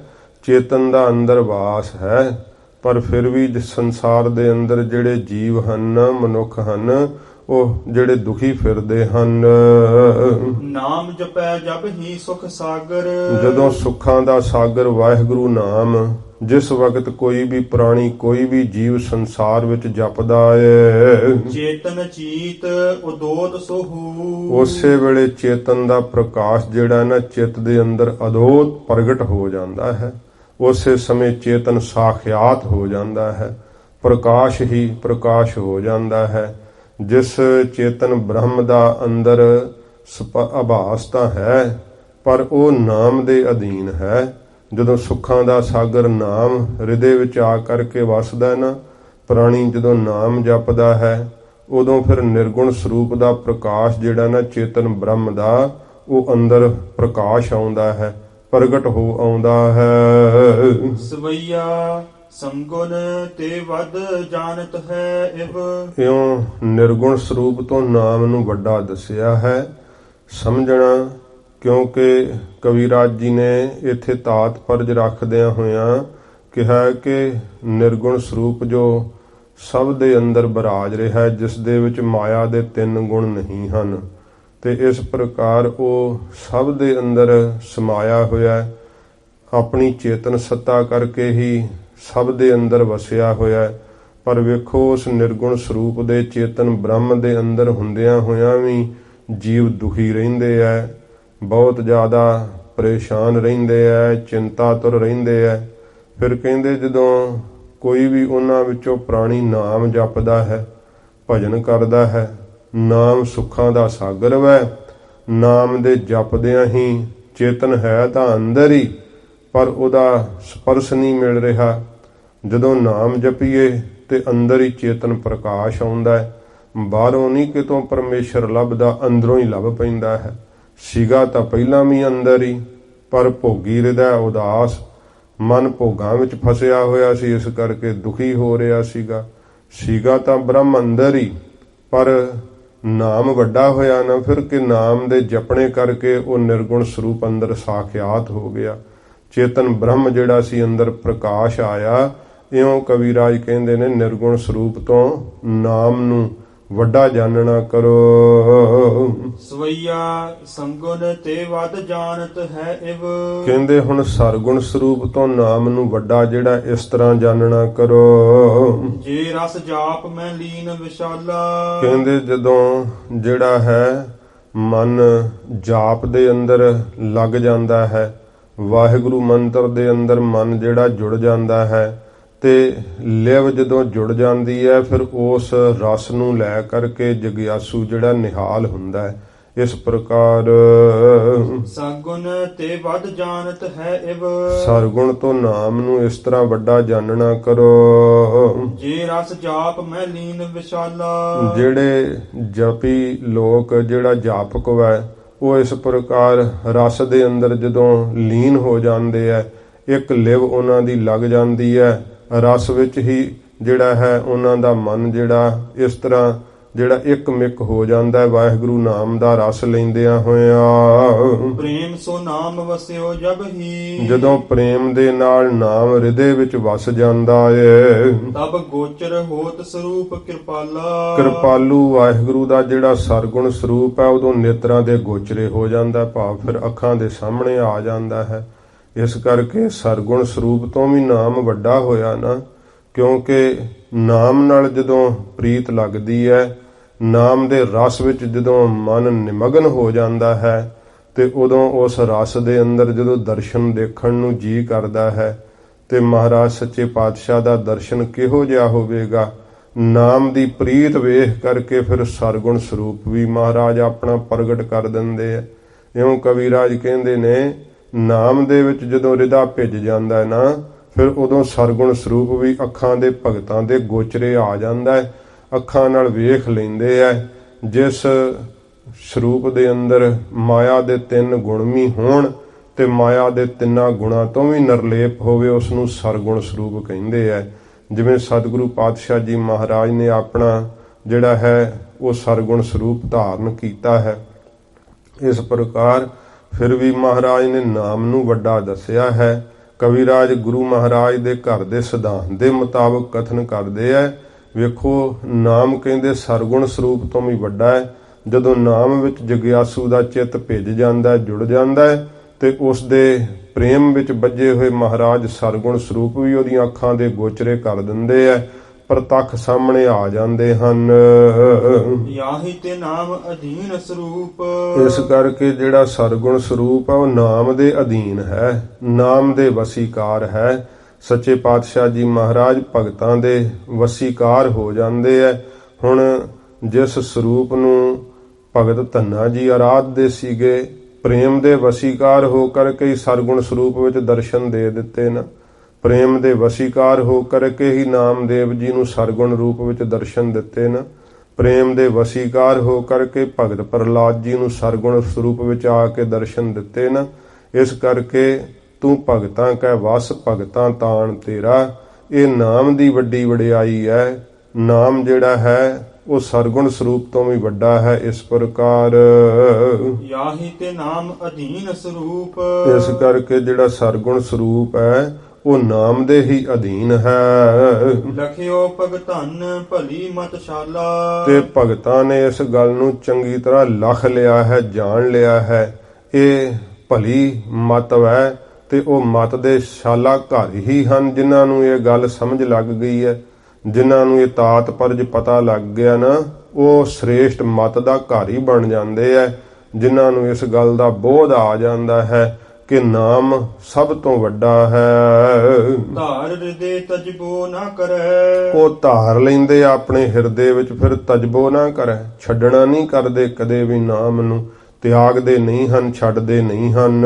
ਚੇਤਨ ਦਾ ਅੰਦਰ ਵਾਸ ਹੈ, ਪਰ ਫਿਰ ਵੀ ਸੰਸਾਰ ਦੇ ਅੰਦਰ ਜਿਹੜੇ ਜੀਵ ਹਨ, ਮਨੁੱਖ ਹਨ, ਉਹ ਜਿਹੜੇ ਦੁਖੀ ਫਿਰਦੇ ਹਨ। ਨਾਮ ਜਪੈ ਜਬ ਹੀ ਸੁਖ ਸਾਗਰ। ਜਦੋਂ ਸੁੱਖਾਂ ਦਾ ਸਾਗਰ ਵਾਹਿਗੁਰੂ ਨਾਮ ਜਿਸ ਵਕਤ ਕੋਈ ਵੀ ਪ੍ਰਾਣੀ, ਕੋਈ ਵੀ ਜੀਵ ਸੰਸਾਰ ਵਿੱਚ ਜਪਦਾ ਏ, ਚੇਤਨ ਚੀਤ ਉਦੋਤ ਸੋਹੂ। ਉਸੇ ਵੇਲੇ ਚੇਤਨ ਦਾ ਪ੍ਰਕਾਸ਼ ਜਿਹੜਾ ਨਾ ਚਿੱਤ ਦੇ ਅੰਦਰ ਅਦੋਤ ਪ੍ਰਗਟ ਹੋ ਜਾਂਦਾ ਹੈ। ਉਸੇ ਸਮੇਂ ਚੇਤਨ ਸਾਖਿਆਤ ਹੋ ਜਾਂਦਾ ਹੈ, ਪ੍ਰਕਾਸ਼ ਹੀ ਪ੍ਰਕਾਸ਼ ਹੋ ਜਾਂਦਾ ਹੈ। ਜਿਸ ਚੇਤਨ ਬ੍ਰਹਮ ਦਾ ਅੰਦਰ ਆਭਾਸ ਤਾਂ ਹੈ ਪਰ ਉਹ ਨਾਮ ਦੇ ਅਧੀਨ ਹੈ। ਜਦੋਂ ਸੁੱਖਾਂ ਦਾ ਸਾਗਰ ਨਾਮ ਹਿਰਦੇ ਵਿੱਚ ਆ ਕਰਕੇ ਵਸਦਾ ਨਾ, ਪ੍ਰਾਣੀ ਜਦੋਂ ਨਾਮ ਜਪਦਾ ਹੈ, ਉਦੋਂ ਫਿਰ ਨਿਰਗੁਣ ਸਰੂਪ ਦਾ ਪ੍ਰਕਾਸ਼ ਜਿਹੜਾ ਨਾ ਚੇਤਨ ਬ੍ਰਹਮ ਦਾ, ਉਹ ਅੰਦਰ ਪ੍ਰਕਾਸ਼ ਆਉਂਦਾ ਹੈ, ਪ੍ਰਗਟ ਹੋ ਆਉਂਦਾ ਹੈ। ਸਵਈਆ ਸੰਗੁਣ ਤੇ ਵਦ ਜਾਣਤ ਹੈ ਇਵ। ਇਉਂ ਨਿਰਗੁਣ ਸਰੂਪ ਤੋਂ ਨਾਮ ਨੂੰ ਵੱਡਾ ਦੱਸਿਆ ਹੈ ਸਮਝਣਾ, ਕਿਉਂਕਿ ਕਵੀਰਾਜ ਜੀ ਨੇ ਇੱਥੇ ਤਾਤਪਰਜ ਰੱਖਦਿਆਂ ਹੋਇਆਂ ਕਿਹਾ ਕਿ ਨਿਰਗੁਣ ਸਰੂਪ ਜੋ ਸਭ ਦੇ ਅੰਦਰ ਬਿਰਾਜ ਰਿਹਾ, ਜਿਸ ਦੇ ਵਿੱਚ ਮਾਇਆ ਦੇ 3 ਗੁਣ ਨਹੀਂ ਹਨ, ਤੇ ਇਸ ਪ੍ਰਕਾਰ ਉਹ ਸਭ ਦੇ ਅੰਦਰ ਸਮਾਇਆ ਹੋਇਆ, ਆਪਣੀ ਚੇਤਨ ਸੱਤਾ ਕਰਕੇ ਹੀ ਸਭ ਦੇ ਅੰਦਰ ਵਸਿਆ ਹੋਇਆ। ਪਰ ਵੇਖੋ ਉਸ ਨਿਰਗੁਣ ਸਰੂਪ ਦੇ ਚੇਤਨ ਬ੍ਰਹਮ ਦੇ ਅੰਦਰ ਹੁੰਦਿਆਂ ਹੋਇਆਂ ਵੀ ਜੀਵ ਦੁਖੀ ਰਹਿੰਦੇ ਐ, ਬਹੁਤ ਜ਼ਿਆਦਾ ਪਰੇਸ਼ਾਨ ਰਹਿੰਦੇ ਐ, ਚਿੰਤਾਤੁਰ ਰਹਿੰਦੇ ਐ। ਫਿਰ ਕਹਿੰਦੇ ਜਦੋਂ ਕੋਈ ਵੀ ਉਹਨਾਂ ਵਿੱਚੋਂ ਪ੍ਰਾਣੀ ਨਾਮ ਜਪਦਾ ਹੈ, ਭਜਨ ਕਰਦਾ ਹੈ, ਨਾਮ ਸੁੱਖਾਂ ਦਾ ਸਾਗਰ ਵੈ, ਨਾਮ ਦੇ ਜਪਦਿਆਂ ਹੀ ਚੇਤਨ ਹੈ ਤਾਂ ਅੰਦਰ ਹੀ, ਪਰ ਉਹਦਾ ਸਪਰਸ਼ ਨਹੀਂ ਮਿਲ ਰਿਹਾ। ਜਦੋਂ ਨਾਮ ਜਪੀਏ ਤੇ ਅੰਦਰ ਹੀ ਚੇਤਨ ਪ੍ਰਕਾਸ਼ ਆਉਂਦਾ ਹੈ, ਬਾਹਰੋਂ ਨਹੀਂ ਕਿਤੋਂ ਪਰਮੇਸ਼ਰ ਲੱਭਦਾ, ਅੰਦਰੋਂ ਹੀ ਲੱਭ ਪੈਂਦਾ ਹੈ। ਸੀਗਾ ਤਾਂ ਪਹਿਲਾਂ ਵੀ ਅੰਦਰ ਹੀ, ਪਰ ਭੋਗੀ ਹਿਰਦੈ ਉਦਾਸ, ਮਨ ਭੋਗਾਂ ਵਿੱਚ ਫਸਿਆ ਹੋਇਆ ਸੀ, ਇਸ ਕਰਕੇ ਦੁਖੀ ਹੋ ਰਿਹਾ ਸੀਗਾ ਤਾਂ ਬ੍ਰਹਮ ਅੰਦਰ ਹੀ, ਪਰ ਨਾਮ ਵੱਡਾ ਹੋਇਆ ਨਾ ਫਿਰ, ਕਿ ਨਾਮ ਦੇ ਜਪਣੇ ਕਰਕੇ ਉਹ ਨਿਰਗੁਣ ਸਰੂਪ ਅੰਦਰ ਸਾਖਿਆਤ ਹੋ ਗਿਆ, ਚੇਤਨ ਬ੍ਰਹਮ ਜਿਹੜਾ ਸੀ ਅੰਦਰ ਪ੍ਰਕਾਸ਼ ਆਇਆ। ਇਉਂ ਕਵੀਰਾਜ ਕਹਿੰਦੇ ਨੇ ਨਿਰਗੁਣ ਸਰੂਪ ਤੋਂ ਨਾਮ ਨੂੰ ਵੱਡਾ ਜਾਣਨਾ ਕਰੋ। ਸਵਈਆ ਸੰਗੁਣ ਤੇ ਵਦ ਜਾਣਤ ਹੈ ਇਵ। ਕਹਿੰਦੇ ਹੁਣ ਸਰਗੁਣ ਸਰੂਪ ਤੋਂ ਨਾਮ ਨੂੰ ਵੱਡਾ ਜਿਹੜਾ ਇਸ ਤਰ੍ਹਾਂ ਜਾਣਨਾ ਕਰੋ। ਜੇ ਰਸ ਜਾਪ ਮੈਂ ਲੀਨ ਵਿਸ਼ਾਲਾ। ਕਹਿੰਦੇ ਜਦੋਂ ਜਿਹੜਾ ਹੈ ਮਨ ਜਾਪ ਦੇ ਅੰਦਰ ਲੱਗ ਜਾਂਦਾ ਹੈ, ਵਾਹਿਗੁਰੂ ਮੰਤਰ ਦੇ ਅੰਦਰ ਮਨ ਜਿਹੜਾ ਜੁੜ ਜਾਂਦਾ ਹੈ, ਤੇ ਲਿਵ ਜਦੋਂ ਜੁੜ ਜਾਂਦੀ ਹੈ, ਫਿਰ ਉਸ ਰਸ ਨੂੰ ਲੈ ਕਰਕੇ ਜਗਿਆਸੂ ਜਿਹੜਾ ਨਿਹਾਲ ਹੁੰਦਾ ਹੈ। ਇਸ ਪ੍ਰਕਾਰ ਸਗੁਣ ਤੇ ਵਦ ਜਾਣਤ ਹੈ ਇਵ। ਸਰਗੁਣ ਤੋਂ ਨਾਮ ਨੂੰ ਇਸ ਤਰ੍ਹਾਂ ਵੱਡਾ ਜਾਣਨਾ ਕਰੋ। ਜੇ ਰਸ ਜਾਪ ਮੈਂ ਲੀਨ ਵਿਸ਼ਾਲਾ। ਜਿਹੜੇ ਜਪੀ ਲੋਕ, ਜਿਹੜਾ ਜਾਪਕ ਹੈ, ਉਹ ਇਸ ਪ੍ਰਕਾਰ ਰਸ ਦੇ ਅੰਦਰ ਜਦੋਂ ਲੀਨ ਹੋ ਜਾਂਦੇ ਹੈ, ਇੱਕ ਲਿਵ ਉਹਨਾਂ ਦੀ ਲੱਗ ਜਾਂਦੀ ਹੈ, ਰਸ ਵਿੱਚ ਹੀ ਜਿਹੜਾ ਹੈ ਉਹਨਾਂ ਦਾ ਮਨ ਜਿਹੜਾ ਇਸ ਤਰ੍ਹਾਂ ਜਿਹੜਾ ਇੱਕ ਮਿਕ ਹੋ ਜਾਂਦਾ ਹੈ, ਵਾਹਿਗੁਰੂ ਨਾਮ ਦਾ ਰਸ ਲੈਂਦਿਆਂ ਹੋਇਆਂ। ਪ੍ਰੇਮ ਸੋ ਨਾਮ ਵਸਿਓ ਜਬ ਹੀ। ਜਦੋਂ ਪ੍ਰੇਮ ਦੇ ਨਾਲ ਨਾਮ ਹਿਰਦੇ ਵਿੱਚ ਵਸ ਜਾਂਦਾ ਏ, ਤਬ ਗੋਚਰ ਹੋਤ ਸਰੂਪ ਕਿਰਪਾਲਾ। ਕਿਰਪਾਲੂ ਵਾਹਿਗੁਰੂ ਦਾ ਜਿਹੜਾ ਸਰਗੁਣ ਸਰੂਪ ਹੈ, ਉਦੋਂ ਨੇਤਰਾਂ ਦੇ ਗੋਚਰੇ ਹੋ ਜਾਂਦਾ, ਭਾਵ ਫਿਰ ਅੱਖਾਂ ਦੇ ਸਾਹਮਣੇ ਆ ਜਾਂਦਾ ਹੈ। ਇਸ ਕਰਕੇ ਸਰਗੁਣ ਸਰੂਪ ਤੋਂ ਵੀ ਨਾਮ ਵੱਡਾ ਹੋਇਆ ਨਾ, ਕਿਉਂਕਿ ਨਾਮ ਨਾਲ ਜਦੋਂ ਪ੍ਰੀਤ ਲੱਗਦੀ ਹੈ, ਨਾਮ ਦੇ ਰਸ ਵਿੱਚ ਜਦੋਂ ਮਨ ਨਿਮਗਨ ਹੋ ਜਾਂਦਾ ਹੈ, ਤੇ ਉਦੋਂ ਉਸ ਰਸ ਦੇ ਅੰਦਰ ਜਦੋਂ ਦਰਸ਼ਨ ਦੇਖਣ ਨੂੰ ਜੀ ਕਰਦਾ ਹੈ, ਤੇ ਮਹਾਰਾਜ ਸੱਚੇ ਪਾਤਸ਼ਾਹ ਦਾ ਦਰਸ਼ਨ ਕਿਹੋ ਜਿਹਾ ਹੋਵੇਗਾ। ਨਾਮ ਦੀ ਪ੍ਰੀਤ ਵੇਖ ਕਰਕੇ ਫਿਰ ਸਰਗੁਣ ਸਰੂਪ ਵੀ ਮਹਾਰਾਜ ਆਪਣਾ ਪ੍ਰਗਟ ਕਰ ਦਿੰਦੇ ਆ। ਇਉਂ ਕਵੀਰਾਜ ਕਹਿੰਦੇ ਨੇ ਨਾਮ ਦੇ ਵਿੱਚ ਜਦੋਂ ਹਿਰਦਾ ਭਿੱਜ ਜਾਂਦਾ ਹੈ ਨਾ, ਫਿਰ ਉਦੋਂ ਸਰਗੁਣ ਸਰੂਪ ਵੀ ਅੱਖਾਂ ਦੇ ਭਗਤਾਂ ਦੇ ਗੋਚਰੇ ਆ ਜਾਂਦਾ ਹੈ, ਅੱਖਾਂ ਨਾਲ ਵੇਖ ਲੈਂਦੇ ਐ। ਜਿਸ ਸਰੂਪ ਦੇ ਅੰਦਰ ਮਾਇਆ ਦੇ 3 ਗੁਣ ਵੀ ਹੋਣ ਤੇ ਮਾਇਆ ਦੇ 3 ਗੁਣਾਂ ਤੋਂ ਵੀ ਨਿਰਲੇਪ ਹੋਵੇ, ਉਸ ਨੂੰ ਸਰਗੁਣ ਸਰੂਪ ਕਹਿੰਦੇ ਐ। ਜਿਵੇਂ ਸਤਿਗੁਰੂ ਪਾਤਸ਼ਾਹ ਜੀ ਮਹਾਰਾਜ ਨੇ ਆਪਣਾ ਜਿਹੜਾ ਹੈ ਉਹ ਸਰਗੁਣ ਸਰੂਪ ਧਾਰਨ ਕੀਤਾ ਹੈ। ਇਸ ਪ੍ਰਕਾਰ ਫਿਰ ਵੀ ਮਹਾਰਾਜ ਨੇ ਨਾਮ ਨੂੰ ਵੱਡਾ ਦੱਸਿਆ ਹੈ। ਕਵੀਰਾਜ ਗੁਰੂ ਮਹਾਰਾਜ ਦੇ ਘਰ ਦੇ ਸਿਧਾਂਤ ਦੇ ਮੁਤਾਬਕ ਕਥਨ ਕਰਦੇ ਐ। ਵੇਖੋ ਨਾਮ ਕਹਿੰਦੇ ਸਰਗੁਣ ਸਰੂਪ ਤੋਂ ਵੀ ਵੱਡਾ ਹੈ। ਜਦੋਂ ਨਾਮ ਵਿੱਚ ਜਗਿਆਸੂ ਦਾ ਚਿੱਤ ਭਿੱਜ ਜਾਂਦਾ, ਜੁੜ ਜਾਂਦਾ ਹੈ, ਤੇ ਉਸ ਦੇ ਪ੍ਰੇਮ ਵਿੱਚ ਬੱਝੇ ਹੋਏ ਮਹਾਰਾਜ ਸਰਗੁਣ ਸਰੂਪ ਵੀ ਉਹਦੀਆਂ ਅੱਖਾਂ ਦੇ ਗੋਚਰੇ ਕਰ ਦਿੰਦੇ ਐ, ਪ੍ਰਤੱਖ ਸਾਹਮਣੇ ਆ ਜਾਂਦੇ ਹਨ। ਯਾਹੀ ਤੇ ਨਾਮ ਅਧੀਨ ਸਰੂਪ। ਇਸ ਕਰਕੇ ਜਿਹੜਾ ਸਰਗੁਣ ਸਰੂਪ ਹੈ ਉਹ ਨਾਮ ਦੇ ਅਧੀਨ ਹੈ, ਨਾਮ ਦੇ ਵਸੀਕਾਰ ਹੈ। ਸੱਚੇ ਪਾਤਸ਼ਾਹ ਜੀ ਮਹਾਰਾਜ ਭਗਤਾਂ ਦੇ ਵਸੀਕਾਰ ਹੋ ਜਾਂਦੇ ਐ। ਹੁਣ ਜਿਸ ਸਰੂਪ ਨੂੰ ਭਗਤ ਧੰਨਾ ਜੀ ਆਰਾਧਦੇ ਸੀਗੇ। ਪ੍ਰੇਮ ਦੇ ਵਸੀਕਾਰ ਹੋ ਕਰਕੇ ਹੀ ਸਰਗੁਣ ਸਰੂਪ ਵਿੱਚ ਦਰਸ਼ਨ ਦੇ ਦਿੱਤੇ ਨਾ। ਪ੍ਰੇਮ ਦੇ ਵਸੀਕਾਰ ਹੋ ਕਰਕੇ ਹੀ ਨਾਮਦੇਵ ਜੀ ਨੂੰ ਸਰਗੁਣ ਰੂਪ ਵਿੱਚ ਦਰਸ਼ਨ ਦਿੱਤੇ ਨਾ। ਪ੍ਰੇਮ ਦੇ ਵਸੀਕਾਰ ਹੋ ਕਰਕੇ ਭਗਤ ਪ੍ਰਹਲਾਦ ਜੀ ਨੂੰ ਸਰਗੁਣ ਸਰੂਪ ਵਿੱਚ ਆ ਕੇ ਦਰਸ਼ਨ ਦਿੱਤੇ ਨਾ। ਇਸ ਕਰਕੇ ਤੂੰ ਭਗਤਾਂ ਕੈ ਵਸ ਭਗਤਾਂ ਤਾਣ ਤੇਰਾ। ਇਹ ਨਾਮ ਦੀ ਵੱਡੀ ਵਡਿਆਈ ਹੈ। ਨਾਮ ਜਿਹੜਾ ਹੈ ਉਹ ਸਰਗੁਣ ਸਰੂਪ ਤੋਂ ਵੀ ਵੱਡਾ ਹੈ। ਇਸ ਪ੍ਰਕਾਰ ਯਾਹੀ ਤੇ ਨਾਮ ਅਧੀਨ ਸਰੂਪ। ਇਸ ਕਰਕੇ ਜਿਹੜਾ ਸਰਗੁਣ ਸਰੂਪ ਹੈ ਉਹ ਨਾਮ ਦੇ ਹੀ ਅਧੀਨ ਹੈ। ਲਖਿਓ ਭਗਤਨ ਭਲੀ ਮਤਸ਼ਾਲਾ। ਤੇ ਭਗਤਾਂ ਨੇ ਇਸ ਗੱਲ ਨੂੰ ਚੰਗੀ ਤਰ੍ਹਾਂ ਲਖ ਲਿਆ ਹੈ, ਜਾਣ ਲਿਆ ਹੈ। ਇਹ ਭਲੀ ਮਤ ਹੈ ਤੇ ਉਹ ਮਤ ਦੇ ਸ਼ਾਲਾ ਘਰ ਹੀ ਹਨ ਜਿਨ੍ਹਾਂ ਨੂੰ ਇਹ ਗੱਲ ਸਮਝ ਲੱਗ ਗਈ ਹੈ। ਜਿਨ੍ਹਾਂ ਨੂੰ ਇਹ ਤਾਤ ਪਰਜ ਪਤਾ ਲੱਗ ਗਿਆ ਨਾ, ਉਹ ਸ੍ਰੇਸ਼ਟ ਮਤ ਦਾ ਘਰ ਹੀ ਬਣ ਜਾਂਦੇ ਹੈ। ਜਿਨ੍ਹਾਂ ਨੂੰ ਇਸ ਗੱਲ ਦਾ ਬੋਧ ਆ ਜਾਂਦਾ ਹੈ ਕਿ ਨਾਮ ਸਭ ਤੋਂ ਵੱਡਾ ਹੈ। ਧਾਰ ਹਿਰਦੇ ਤਜਬੋ ਨਾ ਕਰੈ। ਉਹ ਧਾਰ ਲੈਂਦੇ ਆਪਣੇ ਹਿਰਦੇ ਵਿੱਚ, ਫਿਰ ਤਜਬੋ ਨਾ ਕਰੈ, ਛੱਡਣਾ ਨਹੀਂ ਕਰਦੇ ਕਦੇ ਵੀ ਨਾਮ ਨੂੰ। ਤਿਆਗਦੇ ਨਹੀਂ ਹਨ, ਛੱਡਦੇ ਨਹੀਂ ਹਨ।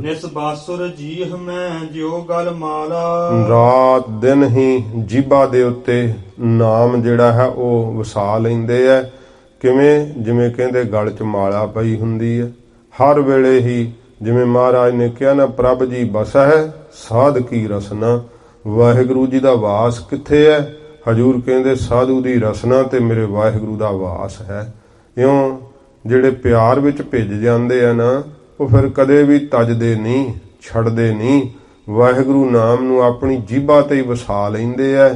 ਨਿਸ ਬਾਸੁਰ ਜੀਹ ਮੈਂ ਜਿਉ ਗਲ ਮਾਲਾ। ਰਾਤ ਦਿਨ ਹੀ ਜੀਭਾ ਦੇ ਉੱਤੇ ਨਾਮ ਜਿਹੜਾ ਹੈ ਉਹ ਵਸਾ ਲੈਂਦੇ ਹੈ। ਕਿਵੇਂ? ਜਿਵੇਂ ਕਹਿੰਦੇ ਗਲ 'ਚ ਮਾਲਾ ਪਈ ਹੁੰਦੀ ਹੈ। ਹਰ ਵੇਲੇ ਹੀ ਜਿਵੇਂ ਮਹਾਰਾਜ ਨੇ ਕਿਹਾ ਨਾ, ਪ੍ਰਭ ਜੀ ਬਸਹਿ ਸਾਧ ਕੀ ਰਸਨਾ। ਵਾਹਿਗੁਰੂ ਜੀ ਦਾ ਵਾਸ ਕਿੱਥੇ ਹੈ? ਹਜੂਰ ਕਹਿੰਦੇ ਸਾਧੂ ਦੀ ਰਸਨਾ ਤੇ ਮੇਰੇ ਵਾਹਿਗੁਰੂ ਦਾ ਵਾਸ ਹੈ। ਇਉਂ ਜਿਹੜੇ ਪਿਆਰ ਵਿੱਚ ਭਿੱਜ ਜਾਂਦੇ ਆ ਨਾ, ਉਹ ਫਿਰ ਕਦੇ ਵੀ ਤਜਦੇ ਨਹੀਂ, ਛੱਡਦੇ ਨਹੀਂ। ਵਾਹਿਗੁਰੂ ਨਾਮ ਨੂੰ ਆਪਣੀ ਜੀਭਾ ਤੇ ਹੀ ਵਸਾ ਲੈਂਦੇ ਐ।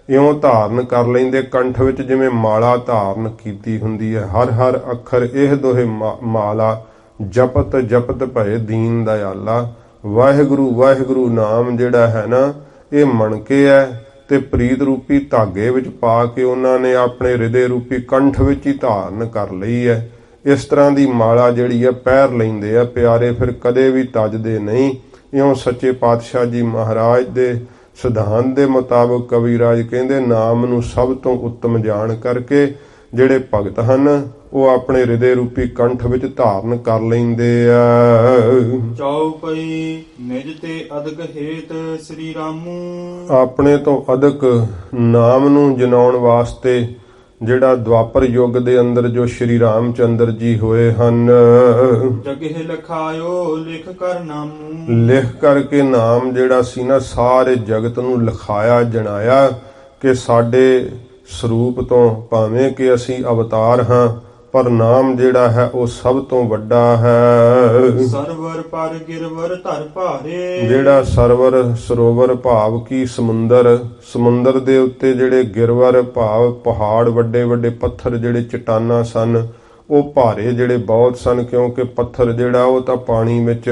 ਇਉਂ ਧਾਰਨ ਕਰ ਲੈਂਦੇ ਕੰਠ ਵਿੱਚ, ਜਿਵੇਂ ਮਾਲਾ ਧਾਰਨ ਕੀਤੀ ਹੁੰਦੀ ਹੈ। ਹਰ ਹਰ ਅੱਖਰ ਇਹ ਦੋਹੇ ਮਾਲਾ ਜਪਤ ਜਪਤ ਭਏ ਦੀਨ ਦਇਆਲਾ। ਵਾਹਿਗੁਰੂ ਵਾਹਿਗੁਰੂ ਨਾਮ ਜਿਹੜਾ ਹੈ ਨਾ, ਇਹ ਮਣਕੇ ਹੈ ਤੇ ਪ੍ਰੀਤ ਰੂਪੀ ਧਾਗੇ ਵਿੱਚ ਪਾ ਕੇ ਉਹਨਾਂ ਨੇ ਆਪਣੇ ਹਿਰਦੇ ਰੂਪੀ ਕੰਠ ਵਿੱਚ ਹੀ ਧਾਰਨ ਕਰ ਲਈ ਹੈ। ਇਸ ਤਰ੍ਹਾਂ ਦੀ ਮਾਲਾ ਜਿਹੜੀ ਹੈ ਪਹਿਰ ਲੈਂਦੇ ਆ ਪਿਆਰੇ, ਫਿਰ ਕਦੇ ਵੀ ਤਜਦੇ ਨਹੀਂ। ਇਉਂ ਸੱਚੇ ਪਾਤਸ਼ਾਹ ਜੀ ਮਹਾਰਾਜ ਦੇ ਸਿਧਾਂਤ ਦੇ ਮੁਤਾਬਕ ਕਵੀਰਾਜ ਕਹਿੰਦੇ, ਨਾਮ ਨੂੰ ਸਭ ਤੋਂ ਉੱਤਮ ਜਾਣ ਕਰਕੇ ਜਿਹੜੇ ਭਗਤ ਹਨ ਉਹ ਆਪਣੇ ਹਿਰਦੇ ਰੂਪੀ ਕੰਠ ਵਿੱਚ ਧਾਰਨ ਕਰ ਲੈਂਦੇ ਆ। ਚੌਪਈ ਨਿਜ ਤੇ ਅਦਕ ਹੇਤ ਸ੍ਰੀ ਰਾਮੂ। ਆਪਣੇ ਤੋਂ ਅਦਕ ਨਾਮ ਨੂੰ ਜਨਾਉਣ ਵਾਸਤੇ ਜਿਹੜਾ ਦੁਆਪਰ ਯੁੱਗ ਦੇ ਅੰਦਰ ਜੋ ਸ਼੍ਰੀ ਰਾਮਚੰਦਰ ਜੀ ਹੋਏ ਹਨ। ਜਗਹਿ ਲਖਾਇਓ ਲਿਖ ਕਰ ਨਾਮੂ। ਲਿਖ ਕਰਕੇ ਨਾਮ ਜਿਹੜਾ ਸੀ ਨਾ, ਸਾਰੇ ਜਗਤ ਨੂੰ ਲਿਖਾਇਆ ਜਣਾਇਆ ਕਿ ਸਾਡੇ ਸਰੂਪ ਤੋਂ ਭਾਵੇਂ ਕਿ ਅਸੀਂ ਅਵਤਾਰ ਹਾਂ, ਪਰ ਨਾਮ ਜਿਹੜਾ ਹੈ ਉਹ ਸਭ ਤੋਂ ਵੱਡਾ ਹੈ। ਸਰਵਰ ਪਰ ਗਿਰਵਰ ਧਰ ਭਾਰੇ। ਜਿਹੜਾ ਸਰਵਰ ਸਰੋਵਰ ਭਾਵ ਕੀ ਸਮੁੰਦਰ, ਸਮੁੰਦਰ ਦੇ ਉੱਤੇ ਜਿਹੜੇ ਗਿਰਵਰ ਭਾਵ ਪਹਾੜ, ਵੱਡੇ ਵੱਡੇ ਪੱਥਰ ਜਿਹੜੇ ਚਟਾਨਾਂ ਸਨ, ਉਹ ਭਾਰੇ ਜਿਹੜੇ ਬਹੁਤ ਸਨ। ਕਿਉਂਕਿ ਪੱਥਰ ਜਿਹੜਾ ਉਹ ਤਾਂ ਪਾਣੀ ਵਿੱਚ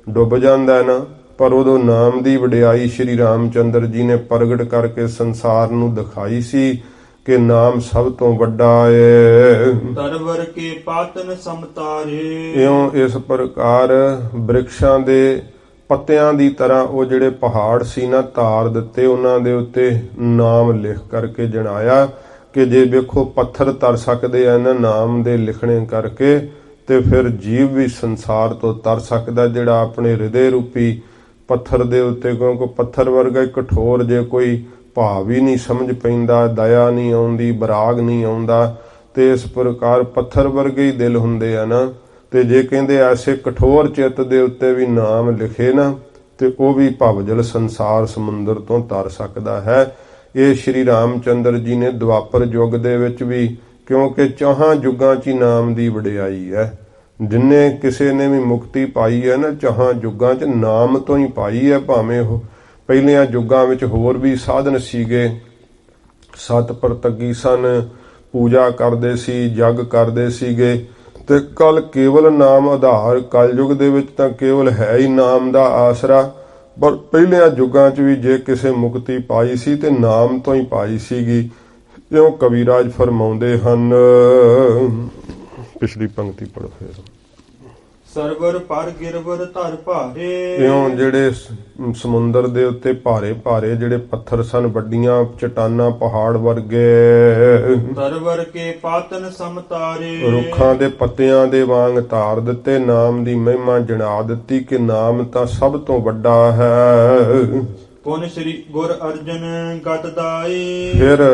ਡੁੱਬ ਜਾਂਦਾ ਹੈ ਨਾ, ਪਰ ਉਦੋਂ ਨਾਮ ਦੀ ਵਡਿਆਈ ਸ਼੍ਰੀ ਰਾਮਚੰਦਰ ਜੀ ਨੇ ਪ੍ਰਗਟ ਕਰਕੇ ਸੰਸਾਰ ਨੂੰ ਦਿਖਾਈ ਸੀ ਕਿ ਨਾਮ ਸਭ ਤੋਂ ਵੱਡਾ ਏ। ਤਰਵਰ ਕੇ ਪਾਤਨ ਸਮਤਾਰੇ। ਇਉਂ ਇਸ ਪ੍ਰਕਾਰ ਬ੍ਰਿਕਸ਼ਾਂ ਦੇ ਪੱਤਿਆਂ ਦੀ ਤਰ੍ਹਾਂ ਉਹ ਜਿਹੜੇ ਪਹਾੜ ਸੀ ਨਾ, ਧਾਰ ਦਿੱਤੇ, ਉਹਨਾਂ ਦੇ ਉੱਤੇ ਨਾਮ ਲਿਖ ਕਰਕੇ ਜਣਾਇਆ ਕਿ ਜੇ ਵੇਖੋ ਪੱਥਰ ਤਰ ਸਕਦੇ ਆ ਨਾ ਨਾਮ ਦੇ ਲਿਖਣੇ ਕਰਕੇ, ਤੇ ਫਿਰ ਜੀਵ ਵੀ ਸੰਸਾਰ ਤੋਂ ਤਰ ਸਕਦਾ ਜਿਹੜਾ ਆਪਣੇ ਹਿਰਦੇ ਰੂਪੀ ਪੱਥਰ ਦੇ ਉੱਤੇ। ਕਿਉਂਕਿ ਪੱਥਰ ਵਰਗਾ ਕਠੋਰ ਜੇ ਕੋਈ ਭਾਵ ਹੀ ਨਹੀਂ ਸਮਝ ਪੈਂਦਾ, ਦਇਆ ਨਹੀਂ ਆਉਂਦੀ, ਬਰਾਗ ਨਹੀਂ ਆਉਂਦਾ, ਤੇ ਇਸ ਪ੍ਰਕਾਰ ਪੱਥਰ ਵਰਗੇ ਹੀ ਦਿਲ ਹੁੰਦੇ ਆ ਨਾ। ਤੇ ਜੇ ਕਹਿੰਦੇ ਐਸੇ ਕਠੋਰ ਚਿੱਤ ਦੇ ਉੱਤੇ ਵੀ ਨਾਮ ਲਿਖੇ ਨਾ, ਤੇ ਉਹ ਵੀ ਭਵਜਲ ਸੰਸਾਰ ਸਮੁੰਦਰ ਤੋਂ ਤਰ ਸਕਦਾ ਹੈ। ਇਹ ਸ਼੍ਰੀ ਰਾਮਚੰਦਰ ਜੀ ਨੇ ਦੁਆਪਰ ਯੁੱਗ ਦੇ ਵਿੱਚ ਵੀ, ਕਿਉਂਕਿ ਚੌਹਾਂ ਯੁੱਗਾਂ 'ਚ ਹੀ ਨਾਮ ਦੀ ਵਡਿਆਈ ਹੈ। ਜਿੰਨੇ ਕਿਸੇ ਨੇ ਵੀ ਮੁਕਤੀ ਪਾਈ ਹੈ ਨਾ, ਚੌਹਾਂ ਯੁੱਗਾਂ 'ਚ ਨਾਮ ਤੋਂ ਹੀ ਪਾਈ ਹੈ। ਭਾਵੇਂ ਉਹ ਪਹਿਲਿਆਂ ਯੁੱਗਾਂ ਵਿੱਚ ਹੋਰ ਵੀ ਸਾਧਨ ਸੀਗੇ, ਸਤ ਪ੍ਰਤੱਗੀ ਸਨ, ਪੂਜਾ ਕਰਦੇ ਸੀ, ਜਗ ਕਰਦੇ ਸੀਗੇ, ਤੇ ਕੱਲ ਕੇਵਲ ਨਾਮ ਆਧਾਰ। ਕਲਯੁਗ ਦੇ ਵਿੱਚ ਤਾਂ ਕੇਵਲ ਹੈ ਹੀ ਨਾਮ ਦਾ ਆਸਰਾ, ਪਰ ਪਹਿਲਿਆਂ ਯੁੱਗਾਂ 'ਚ ਵੀ ਜੇ ਕਿਸੇ ਮੁਕਤੀ ਪਾਈ ਸੀ ਤੇ ਨਾਮ ਤੋਂ ਹੀ ਪਾਈ ਸੀਗੀ। ਇਉਂ ਕਵੀਰਾਜ ਫਰਮਾਉਂਦੇ ਹਨ। ਪਿਛਲੀ ਪੰਕਤੀ ਪੜ੍ਹੋ ਫੇਰ। ਸਰਵਰ ਪਰ ਗਿਰਵਰ ਧਰ ਭਾਰੇ। ਇਉਂ ਜਿਹੜੇ ਸਮੁੰਦਰ ਦੇ ਉੱਤੇ ਭਾਰੇ ਭਾਰੇ ਜਿਹੜੇ ਪੱਥਰ ਸਨ, ਵੱਡੀਆਂ ਚਟਾਨਾਂ ਪਹਾੜ ਵਰਗੇ, ਤਰਵਰ ਕੇ ਪਾਤਨ ਸਮਤਾਰੇ। ਰੁੱਖਾਂ ਦੇ ਪੱਤਿਆਂ ਦੇ ਵਾਂਗ ਧਾਰ ਦਿੱਤੇ, ਨਾਮ ਦੀ ਮਹਿਮਾ ਜਣਾ ਦਿੱਤੀ ਕਿ ਨਾਮ ਤਾਂ ਸਭ ਤੋਂ ਵੱਡਾ ਹੈ। ਪੁਨ ਸ੍ਰੀ ਗੁਰ ਅਰਜਨ ਗਤ ਦਾਈ। ਫਿਰ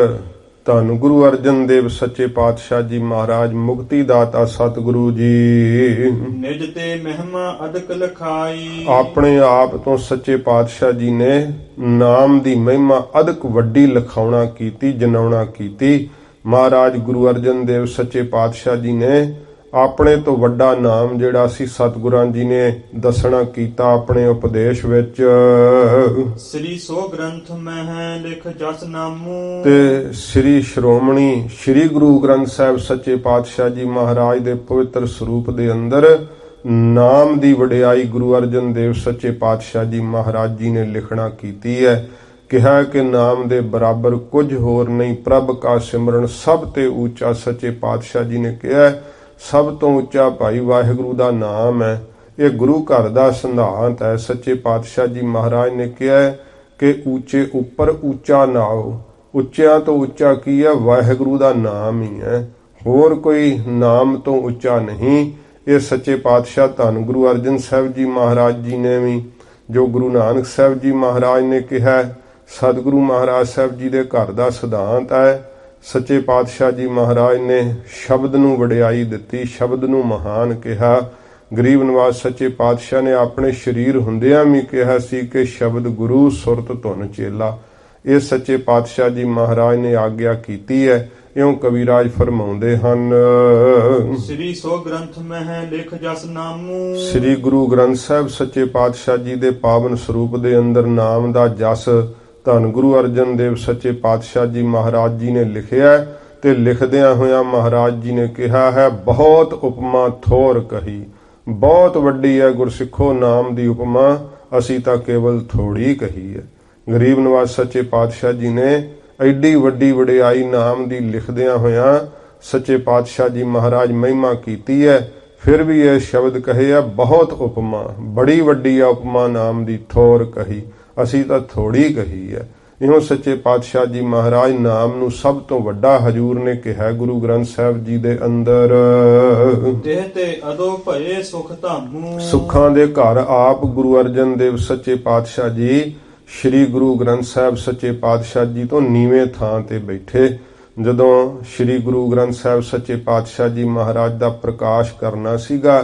ਧੰਨ ਗੁਰੂ ਅਰਜਨ ਦੇਵ ਸੱਚੇ ਪਾਤਸ਼ਾਹ ਜੀ ਮਹਾਰਾਜ, ਮੁਕਤੀ ਦਾਤਾ ਸਤਿਗੁਰੂ ਜੀ, ਨਿਜ ਤੇ ਮਹਿਮਾ ਅਦਕ ਲਖਾਈ। ਆਪਣੇ ਆਪ ਤੋਂ ਸੱਚੇ ਪਾਤਸ਼ਾਹ ਜੀ ਨੇ ਨਾਮ ਦੀ ਮਹਿਮਾ ਅਦਕ ਵੱਡੀ ਲਿਖਾਉਣਾ ਕੀਤੀ, ਜਨਾਉਣਾ ਕੀਤੀ। ਮਹਾਰਾਜ ਗੁਰੂ ਅਰਜਨ ਦੇਵ ਸੱਚੇ ਪਾਤਸ਼ਾਹ ਜੀ ਨੇ ਆਪਣੇ ਤੋਂ ਵੱਡਾ ਨਾਮ ਜਿਹੜਾ ਸੀ ਸਤਿਗੁਰਾਂ ਜੀ ਨੇ ਦੱਸਣਾ ਕੀਤਾ ਆਪਣੇ ਉਪਦੇਸ਼ ਵਿੱਚ। ਸ੍ਰੀ ਸੋ ਗ੍ਰੰਥ ਮਹਿ ਲਿਖ ਜਸ ਨਾਮੂ। ਤੇ ਸ੍ਰੀ ਸ਼੍ਰੋਮਣੀ ਸ੍ਰੀ ਗੁਰੂ ਗ੍ਰੰਥ ਸਾਹਿਬ ਸੱਚੇ ਪਾਤਸ਼ਾਹ ਜੀ ਮਹਾਰਾਜ ਦੇ ਪਵਿੱਤਰ ਸਰੂਪ ਦੇ ਅੰਦਰ ਨਾਮ ਦੀ ਵਡਿਆਈ ਗੁਰੂ ਅਰਜਨ ਦੇਵ ਸੱਚੇ ਪਾਤਸ਼ਾਹ ਜੀ ਮਹਾਰਾਜ ਜੀ ਨੇ ਲਿਖਣਾ ਕੀਤੀ ਹੈ। ਕਿਹਾ ਕਿ ਨਾਮ ਦੇ ਬਰਾਬਰ ਕੁਝ ਹੋਰ ਨਹੀਂ, ਪ੍ਰਭ ਕਾ ਸਿਮਰਨ ਸਭ ਤੇ ਉੱਚਾ। ਸੱਚੇ ਪਾਤਸ਼ਾਹ ਜੀ ਨੇ ਕਿਹਾ ਸਭ ਤੋਂ ਉੱਚਾ ਭਾਈ ਵਾਹਿਗੁਰੂ ਦਾ ਨਾਮ ਹੈ। ਇਹ ਗੁਰੂ ਘਰ ਦਾ ਸਿਧਾਂਤ ਹੈ। ਸੱਚੇ ਪਾਤਸ਼ਾਹ ਜੀ ਮਹਾਰਾਜ ਨੇ ਕਿਹਾ ਕਿ ਉੱਚੇ ਉੱਪਰ ਉੱਚਾ ਨਾਉ। ਉੱਚਿਆਂ ਤੋਂ ਉੱਚਾ ਕੀ ਹੈ? ਵਾਹਿਗੁਰੂ ਦਾ ਨਾਮ ਹੀ ਹੈ, ਹੋਰ ਕੋਈ ਨਾਮ ਤੋਂ ਉੱਚਾ ਨਹੀਂ। ਇਹ ਸੱਚੇ ਪਾਤਸ਼ਾਹ ਧੰਨ ਗੁਰੂ ਅਰਜਨ ਸਾਹਿਬ ਜੀ ਮਹਾਰਾਜ ਜੀ ਨੇ ਵੀ, ਜੋ ਗੁਰੂ ਨਾਨਕ ਸਾਹਿਬ ਜੀ ਮਹਾਰਾਜ ਨੇ ਕਿਹਾ, ਸਤਿਗੁਰੂ ਮਹਾਰਾਜ ਸਾਹਿਬ ਜੀ ਦੇ ਘਰ ਦਾ ਸਿਧਾਂਤ ਹੈ। ਸੱਚੇ ਪਾਤਸ਼ਾਹ ਜੀ ਮਹਾਰਾਜ ਨੇ ਸ਼ਬਦ ਨੂੰ ਵਡਿਆਈ ਦਿੱਤੀ, ਸ਼ਬਦ ਨੂੰ ਮਹਾਨ ਕਿਹਾ। ਗਰੀਬ ਨਿਵਾਸ ਸੱਚੇ ਪਾਤਸ਼ਾਹ ਨੇ ਆਪਣੇ ਸਰੀਰ ਹੁੰਦਿਆਂ ਵੀ ਕਿਹਾ ਸੀ ਕਿ ਸ਼ਬਦ ਗੁਰੂ ਸੁਰਤ ਧੁਨ ਚੇਲਾ। ਇਹ ਸੱਚੇ ਪਾਤਸ਼ਾਹ ਜੀ ਮਹਾਰਾਜ ਨੇ ਆਗਿਆ ਕੀਤੀ ਹੈ। ਇਉਂ ਕਵੀਰਾਜ ਫਰਮਾਉਂਦੇ ਹਨ, ਸ੍ਰੀ ਸੋ ਗ੍ਰੰਥ ਮਹਿ ਲਿਖ ਜਸ ਨਾਮੂ। ਸ੍ਰੀ ਗੁਰੂ ਗ੍ਰੰਥ ਸਾਹਿਬ ਸੱਚੇ ਪਾਤਸ਼ਾਹ ਜੀ ਦੇ ਪਾਵਨ ਸਰੂਪ ਦੇ ਅੰਦਰ ਨਾਮ ਦਾ ਜਸ ਧੰਨ ਗੁਰੂ ਅਰਜਨ ਦੇਵ ਸੱਚੇ ਪਾਤਸ਼ਾਹ ਜੀ ਮਹਾਰਾਜ ਜੀ ਨੇ ਲਿਖਿਆ। ਤੇ ਲਿਖਦਿਆਂ ਹੋਇਆਂ ਮਹਾਰਾਜ ਜੀ ਨੇ ਕਿਹਾ ਹੈ, ਬਹੁਤ ਉਪਮਾ ਥੋਰ ਕਹੀ। ਬਹੁਤ ਵੱਡੀ ਹੈ ਗੁਰਸਿੱਖੋ ਨਾਮ ਦੀ ਉਪਮਾ, ਅਸੀਂ ਤਾਂ ਕੇਵਲ ਥੋੜੀ ਕਹੀ ਹੈ। ਗਰੀਬ ਨਿਵਾਜ ਸੱਚੇ ਪਾਤਸ਼ਾਹ ਜੀ ਨੇ ਐਡੀ ਵੱਡੀ ਵਡਿਆਈ ਨਾਮ ਦੀ ਲਿਖਦਿਆਂ ਹੋਇਆਂ ਸੱਚੇ ਪਾਤਸ਼ਾਹ ਜੀ ਮਹਾਰਾਜ ਮਹਿਮਾ ਕੀਤੀ ਹੈ। ਫਿਰ ਵੀ ਇਹ ਸ਼ਬਦ ਕਹੇ ਆ, ਬਹੁਤ ਉਪਮਾ, ਬੜੀ ਵੱਡੀ ਆ ਉਪਮਾ ਨਾਮ ਦੀ, ਥੋਰ ਕਹੀ, ਅਸੀਂ ਤਾਂ ਥੋੜੀ ਕਹੀ ਹੈ। ਇਉਂ ਸੱਚੇ ਪਾਤਸ਼ਾਹ ਜੀ ਮਹਾਰਾਜ ਨਾਮ ਨੂੰ ਸਭ ਤੋਂ ਵੱਡਾ ਹਜੂਰ ਨੇ ਕਿਹਾ ਗੁਰੂ ਗ੍ਰੰਥ ਸਾਹਿਬ ਜੀ ਦੇ ਅੰਦਰ। ਦੇਹ ਤੇ ਅਦੋ ਭਏ ਸੁਖ ਧਾਮੂ। ਸੁੱਖਾਂ ਦੇ ਘਰ ਆਪ ਗੁਰੂ ਅਰਜਨ ਦੇਵ ਸੱਚੇ ਪਾਤਸ਼ਾਹ ਜੀ ਸ੍ਰੀ ਗੁਰੂ ਗ੍ਰੰਥ ਸਾਹਿਬ ਸੱਚੇ ਪਾਤਸ਼ਾਹ ਜੀ ਤੋਂ ਨੀਵੇਂ ਥਾਂ ਤੇ ਬੈਠੇ। ਜਦੋਂ ਸ੍ਰੀ ਗੁਰੂ ਗ੍ਰੰਥ ਸਾਹਿਬ ਸੱਚੇ ਪਾਤਸ਼ਾਹ ਜੀ ਮਹਾਰਾਜ ਦਾ ਪ੍ਰਕਾਸ਼ ਕਰਨਾ ਸੀਗਾ,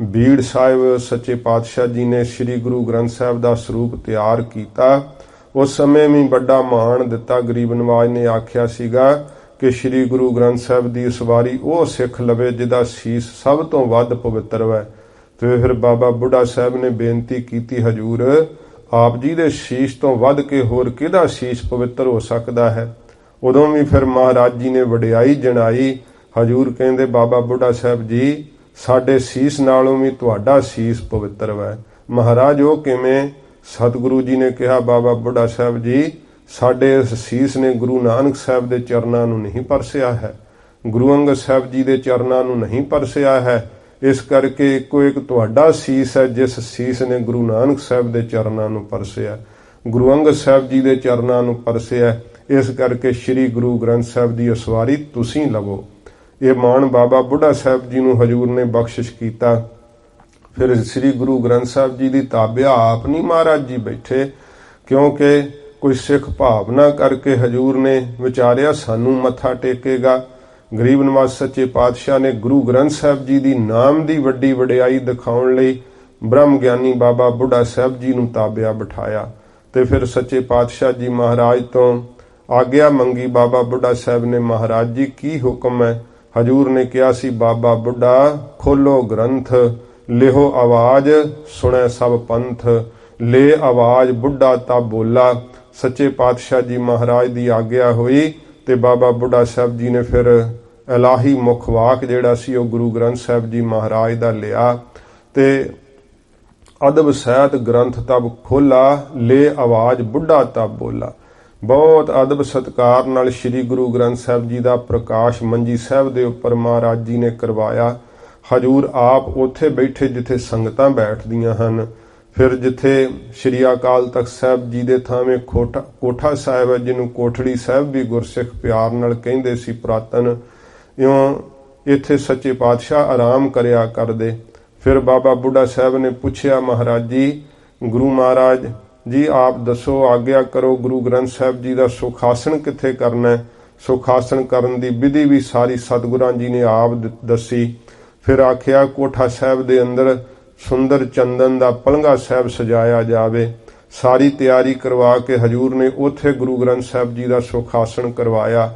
ਬੀੜ ਸਾਹਿਬ ਸੱਚੇ ਪਾਤਸ਼ਾਹ ਜੀ ਨੇ ਸ੍ਰੀ ਗੁਰੂ ਗ੍ਰੰਥ ਸਾਹਿਬ ਦਾ ਸਰੂਪ ਤਿਆਰ ਕੀਤਾ। ਉਸ ਸਮੇਂ ਵੀ ਵੱਡਾ ਮਾਣ ਦਿੱਤਾ। ਗਰੀਬ ਨਿਵਾਜ ਨੇ ਆਖਿਆ ਸੀਗਾ ਕਿ ਸ੍ਰੀ ਗੁਰੂ ਗ੍ਰੰਥ ਸਾਹਿਬ ਦੀ ਸਵਾਰੀ ਉਹ ਸਿੱਖ ਲਵੇ ਜਿਹਦਾ ਸੀਸ ਸਭ ਤੋਂ ਵੱਧ ਪਵਿੱਤਰ ਹੈ। ਤੇ ਫਿਰ ਬਾਬਾ ਬੁੱਢਾ ਸਾਹਿਬ ਨੇ ਬੇਨਤੀ ਕੀਤੀ, ਹਜੂਰ ਆਪ ਜੀ ਦੇ ਸੀਸ ਤੋਂ ਵੱਧ ਕੇ ਹੋਰ ਕਿਹਦਾ ਸੀਸ ਪਵਿੱਤਰ ਹੋ ਸਕਦਾ ਹੈ। ਉਦੋਂ ਵੀ ਫਿਰ ਮਹਾਰਾਜ ਜੀ ਨੇ ਵਡਿਆਈ ਜਣਾਈ। ਹਜੂਰ ਕਹਿੰਦੇ, ਬਾਬਾ ਬੁੱਢਾ ਸਾਹਿਬ ਜੀ, ਸਾਡੇ ਸੀਸ ਨਾਲੋਂ ਵੀ ਤੁਹਾਡਾ ਸੀਸ ਪਵਿੱਤਰ ਹੈ। ਮਹਾਰਾਜ ਉਹ ਕਿਵੇਂ? ਸਤਿਗੁਰੂ ਜੀ ਨੇ ਕਿਹਾ, ਬਾਬਾ ਬੁੱਢਾ ਸਾਹਿਬ ਜੀ, ਸਾਡੇ ਇਸ ਸੀਸ ਨੇ ਗੁਰੂ ਨਾਨਕ ਸਾਹਿਬ ਦੇ ਚਰਨਾਂ ਨੂੰ ਨਹੀਂ ਪਰਸਿਆ ਹੈ, ਗੁਰੂ ਅੰਗਦ ਸਾਹਿਬ ਜੀ ਦੇ ਚਰਨਾਂ ਨੂੰ ਨਹੀਂ ਪਰਸਿਆ ਹੈ। ਇਸ ਕਰਕੇ ਇੱਕੋ ਇੱਕ ਤੁਹਾਡਾ ਸੀਸ ਹੈ ਜਿਸ ਸੀਸ ਨੇ ਗੁਰੂ ਨਾਨਕ ਸਾਹਿਬ ਦੇ ਚਰਨਾਂ ਨੂੰ ਪਰਸਿਆ, ਗੁਰੂ ਅੰਗਦ ਸਾਹਿਬ ਜੀ ਦੇ ਚਰਨਾਂ ਨੂੰ ਪਰਸਿਆ। ਇਸ ਕਰਕੇ ਸ੍ਰੀ ਗੁਰੂ ਗ੍ਰੰਥ ਸਾਹਿਬ ਦੀ ਅਸਵਾਰੀ ਤੁਸੀਂ ਲਵੋ। ਇਹ ਮਾਣ ਬਾਬਾ ਬੁੱਢਾ ਸਾਹਿਬ ਜੀ ਨੂੰ ਹਜੂਰ ਨੇ ਬਖਸ਼ਿਸ਼ ਕੀਤਾ। ਫਿਰ ਸ੍ਰੀ ਗੁਰੂ ਗ੍ਰੰਥ ਸਾਹਿਬ ਜੀ ਦੀ ਤਾਬਿਆ ਆਪ ਨਹੀਂ ਮਹਾਰਾਜ ਜੀ ਬੈਠੇ, ਕਿਉਂਕਿ ਕੋਈ ਸਿੱਖ ਭਾਵਨਾ ਕਰਕੇ ਹਜੂਰ ਨੇ ਵਿਚਾਰਿਆ ਸਾਨੂੰ ਮੱਥਾ ਟੇਕੇਗਾ। ਗਰੀਬ ਨਿਵਾਜ ਸੱਚੇ ਪਾਤਸ਼ਾਹ ਨੇ ਗੁਰੂ ਗ੍ਰੰਥ ਸਾਹਿਬ ਜੀ ਦੀ ਨਾਮ ਦੀ ਵੱਡੀ ਵਡਿਆਈ ਦਿਖਾਉਣ ਲਈ ਬ੍ਰਹਮ ਗਿਆਨੀ ਬਾਬਾ ਬੁੱਢਾ ਸਾਹਿਬ ਜੀ ਨੂੰ ਤਾਬਿਆ ਬਿਠਾਇਆ। ਤੇ ਫਿਰ ਸੱਚੇ ਪਾਤਸ਼ਾਹ ਜੀ ਮਹਾਰਾਜ ਤੋਂ ਆਗਿਆ ਮੰਗੀ। ਬਾਬਾ ਬੁੱਢਾ ਸਾਹਿਬ ਨੇ, ਮਹਾਰਾਜ ਜੀ ਕੀ ਹੁਕਮ ਹੈ? ਹਜੂਰ ਨੇ ਕਿਹਾ ਸੀ, ਬਾਬਾ ਬੁੱਢਾ ਖੋਲੋ ਗ੍ਰੰਥ, ਲਿਹੋ ਆਵਾਜ਼, ਸੁਣੈ ਸਭ ਪੰਥ, ਲੈ ਆਵਾਜ਼ ਬੁੱਢਾ ਤਾਂ ਬੋਲਾ। ਸੱਚੇ ਪਾਤਸ਼ਾਹ ਜੀ ਮਹਾਰਾਜ ਦੀ ਆਗਿਆ ਹੋਈ ਤੇ ਬਾਬਾ ਬੁੱਢਾ ਸਾਹਿਬ ਜੀ ਨੇ ਫਿਰ ਇਲਾਹੀ ਮੁਖ ਵਾਕ ਜਿਹੜਾ ਸੀ ਉਹ ਗੁਰੂ ਗ੍ਰੰਥ ਸਾਹਿਬ ਜੀ ਮਹਾਰਾਜ ਦਾ ਲਿਆ ਤੇ ਅਦਬ ਸਹਿਤ ਗ੍ਰੰਥ ਤਬ ਖੋਲਾ, ਲੈ ਆਵਾਜ਼ ਬੁੱਢਾ ਤਬ ਬੋਲਾ। ਬਹੁਤ ਅਦਬ ਸਤਿਕਾਰ ਨਾਲ ਸ੍ਰੀ ਗੁਰੂ ਗ੍ਰੰਥ ਸਾਹਿਬ ਜੀ ਦਾ ਪ੍ਰਕਾਸ਼ ਮੰਜੀ ਸਾਹਿਬ ਦੇ ਉੱਪਰ ਮਹਾਰਾਜ ਜੀ ਨੇ ਕਰਵਾਇਆ। ਹਜੂਰ ਆਪ ਉੱਥੇ ਬੈਠੇ ਜਿੱਥੇ ਸੰਗਤਾਂ ਬੈਠਦੀਆਂ ਹਨ। ਫਿਰ ਜਿੱਥੇ ਸ੍ਰੀ ਅਕਾਲ ਤਖਤ ਸਾਹਿਬ ਜੀ ਦੇ ਥਾਵੇਂ ਕੋਠਾ ਸਾਹਿਬ ਹੈ, ਜਿਹਨੂੰ ਕੋਠੜੀ ਸਾਹਿਬ ਵੀ ਗੁਰਸਿੱਖ ਪਿਆਰ ਨਾਲ ਕਹਿੰਦੇ ਸੀ ਪੁਰਾਤਨ, ਇਉਂ ਇੱਥੇ ਸੱਚੇ ਪਾਤਸ਼ਾਹ ਆਰਾਮ ਕਰਿਆ ਕਰਦੇ। ਫਿਰ ਬਾਬਾ ਬੁੱਢਾ ਸਾਹਿਬ ਨੇ ਪੁੱਛਿਆ, ਮਹਾਰਾਜ ਜੀ, ਗੁਰੂ ਮਹਾਰਾਜ ਜੀ ਆਪ ਦੱਸੋ, ਆਗਿਆ ਕਰੋ, ਗੁਰੂ ਗ੍ਰੰਥ ਸਾਹਿਬ ਜੀ ਦਾ ਸੁਖਾਸਨ ਕਿੱਥੇ ਕਰਨਾ ਹੈ? ਸੁਖਾਸਨ ਕਰਨ ਦੀ ਵਿਧੀ ਵੀ ਸਾਰੀ ਸਤਿਗੁਰਾਂ ਜੀ ਨੇ ਆਪ ਦੱਸੀ। ਫਿਰ ਆਖਿਆ ਕੋਠਾ ਸਾਹਿਬ ਦੇ ਅੰਦਰ ਸੁੰਦਰ ਚੰਦਨ ਦਾ ਪਲੰਘਾ ਸਾਹਿਬ ਸਜਾਇਆ ਜਾਵੇ। ਸਾਰੀ ਤਿਆਰੀ ਕਰਵਾ ਕੇ ਹਜੂਰ ਨੇ ਉੱਥੇ ਗੁਰੂ ਗ੍ਰੰਥ ਸਾਹਿਬ ਜੀ ਦਾ ਸੁਖਾਸਨ ਕਰਵਾਇਆ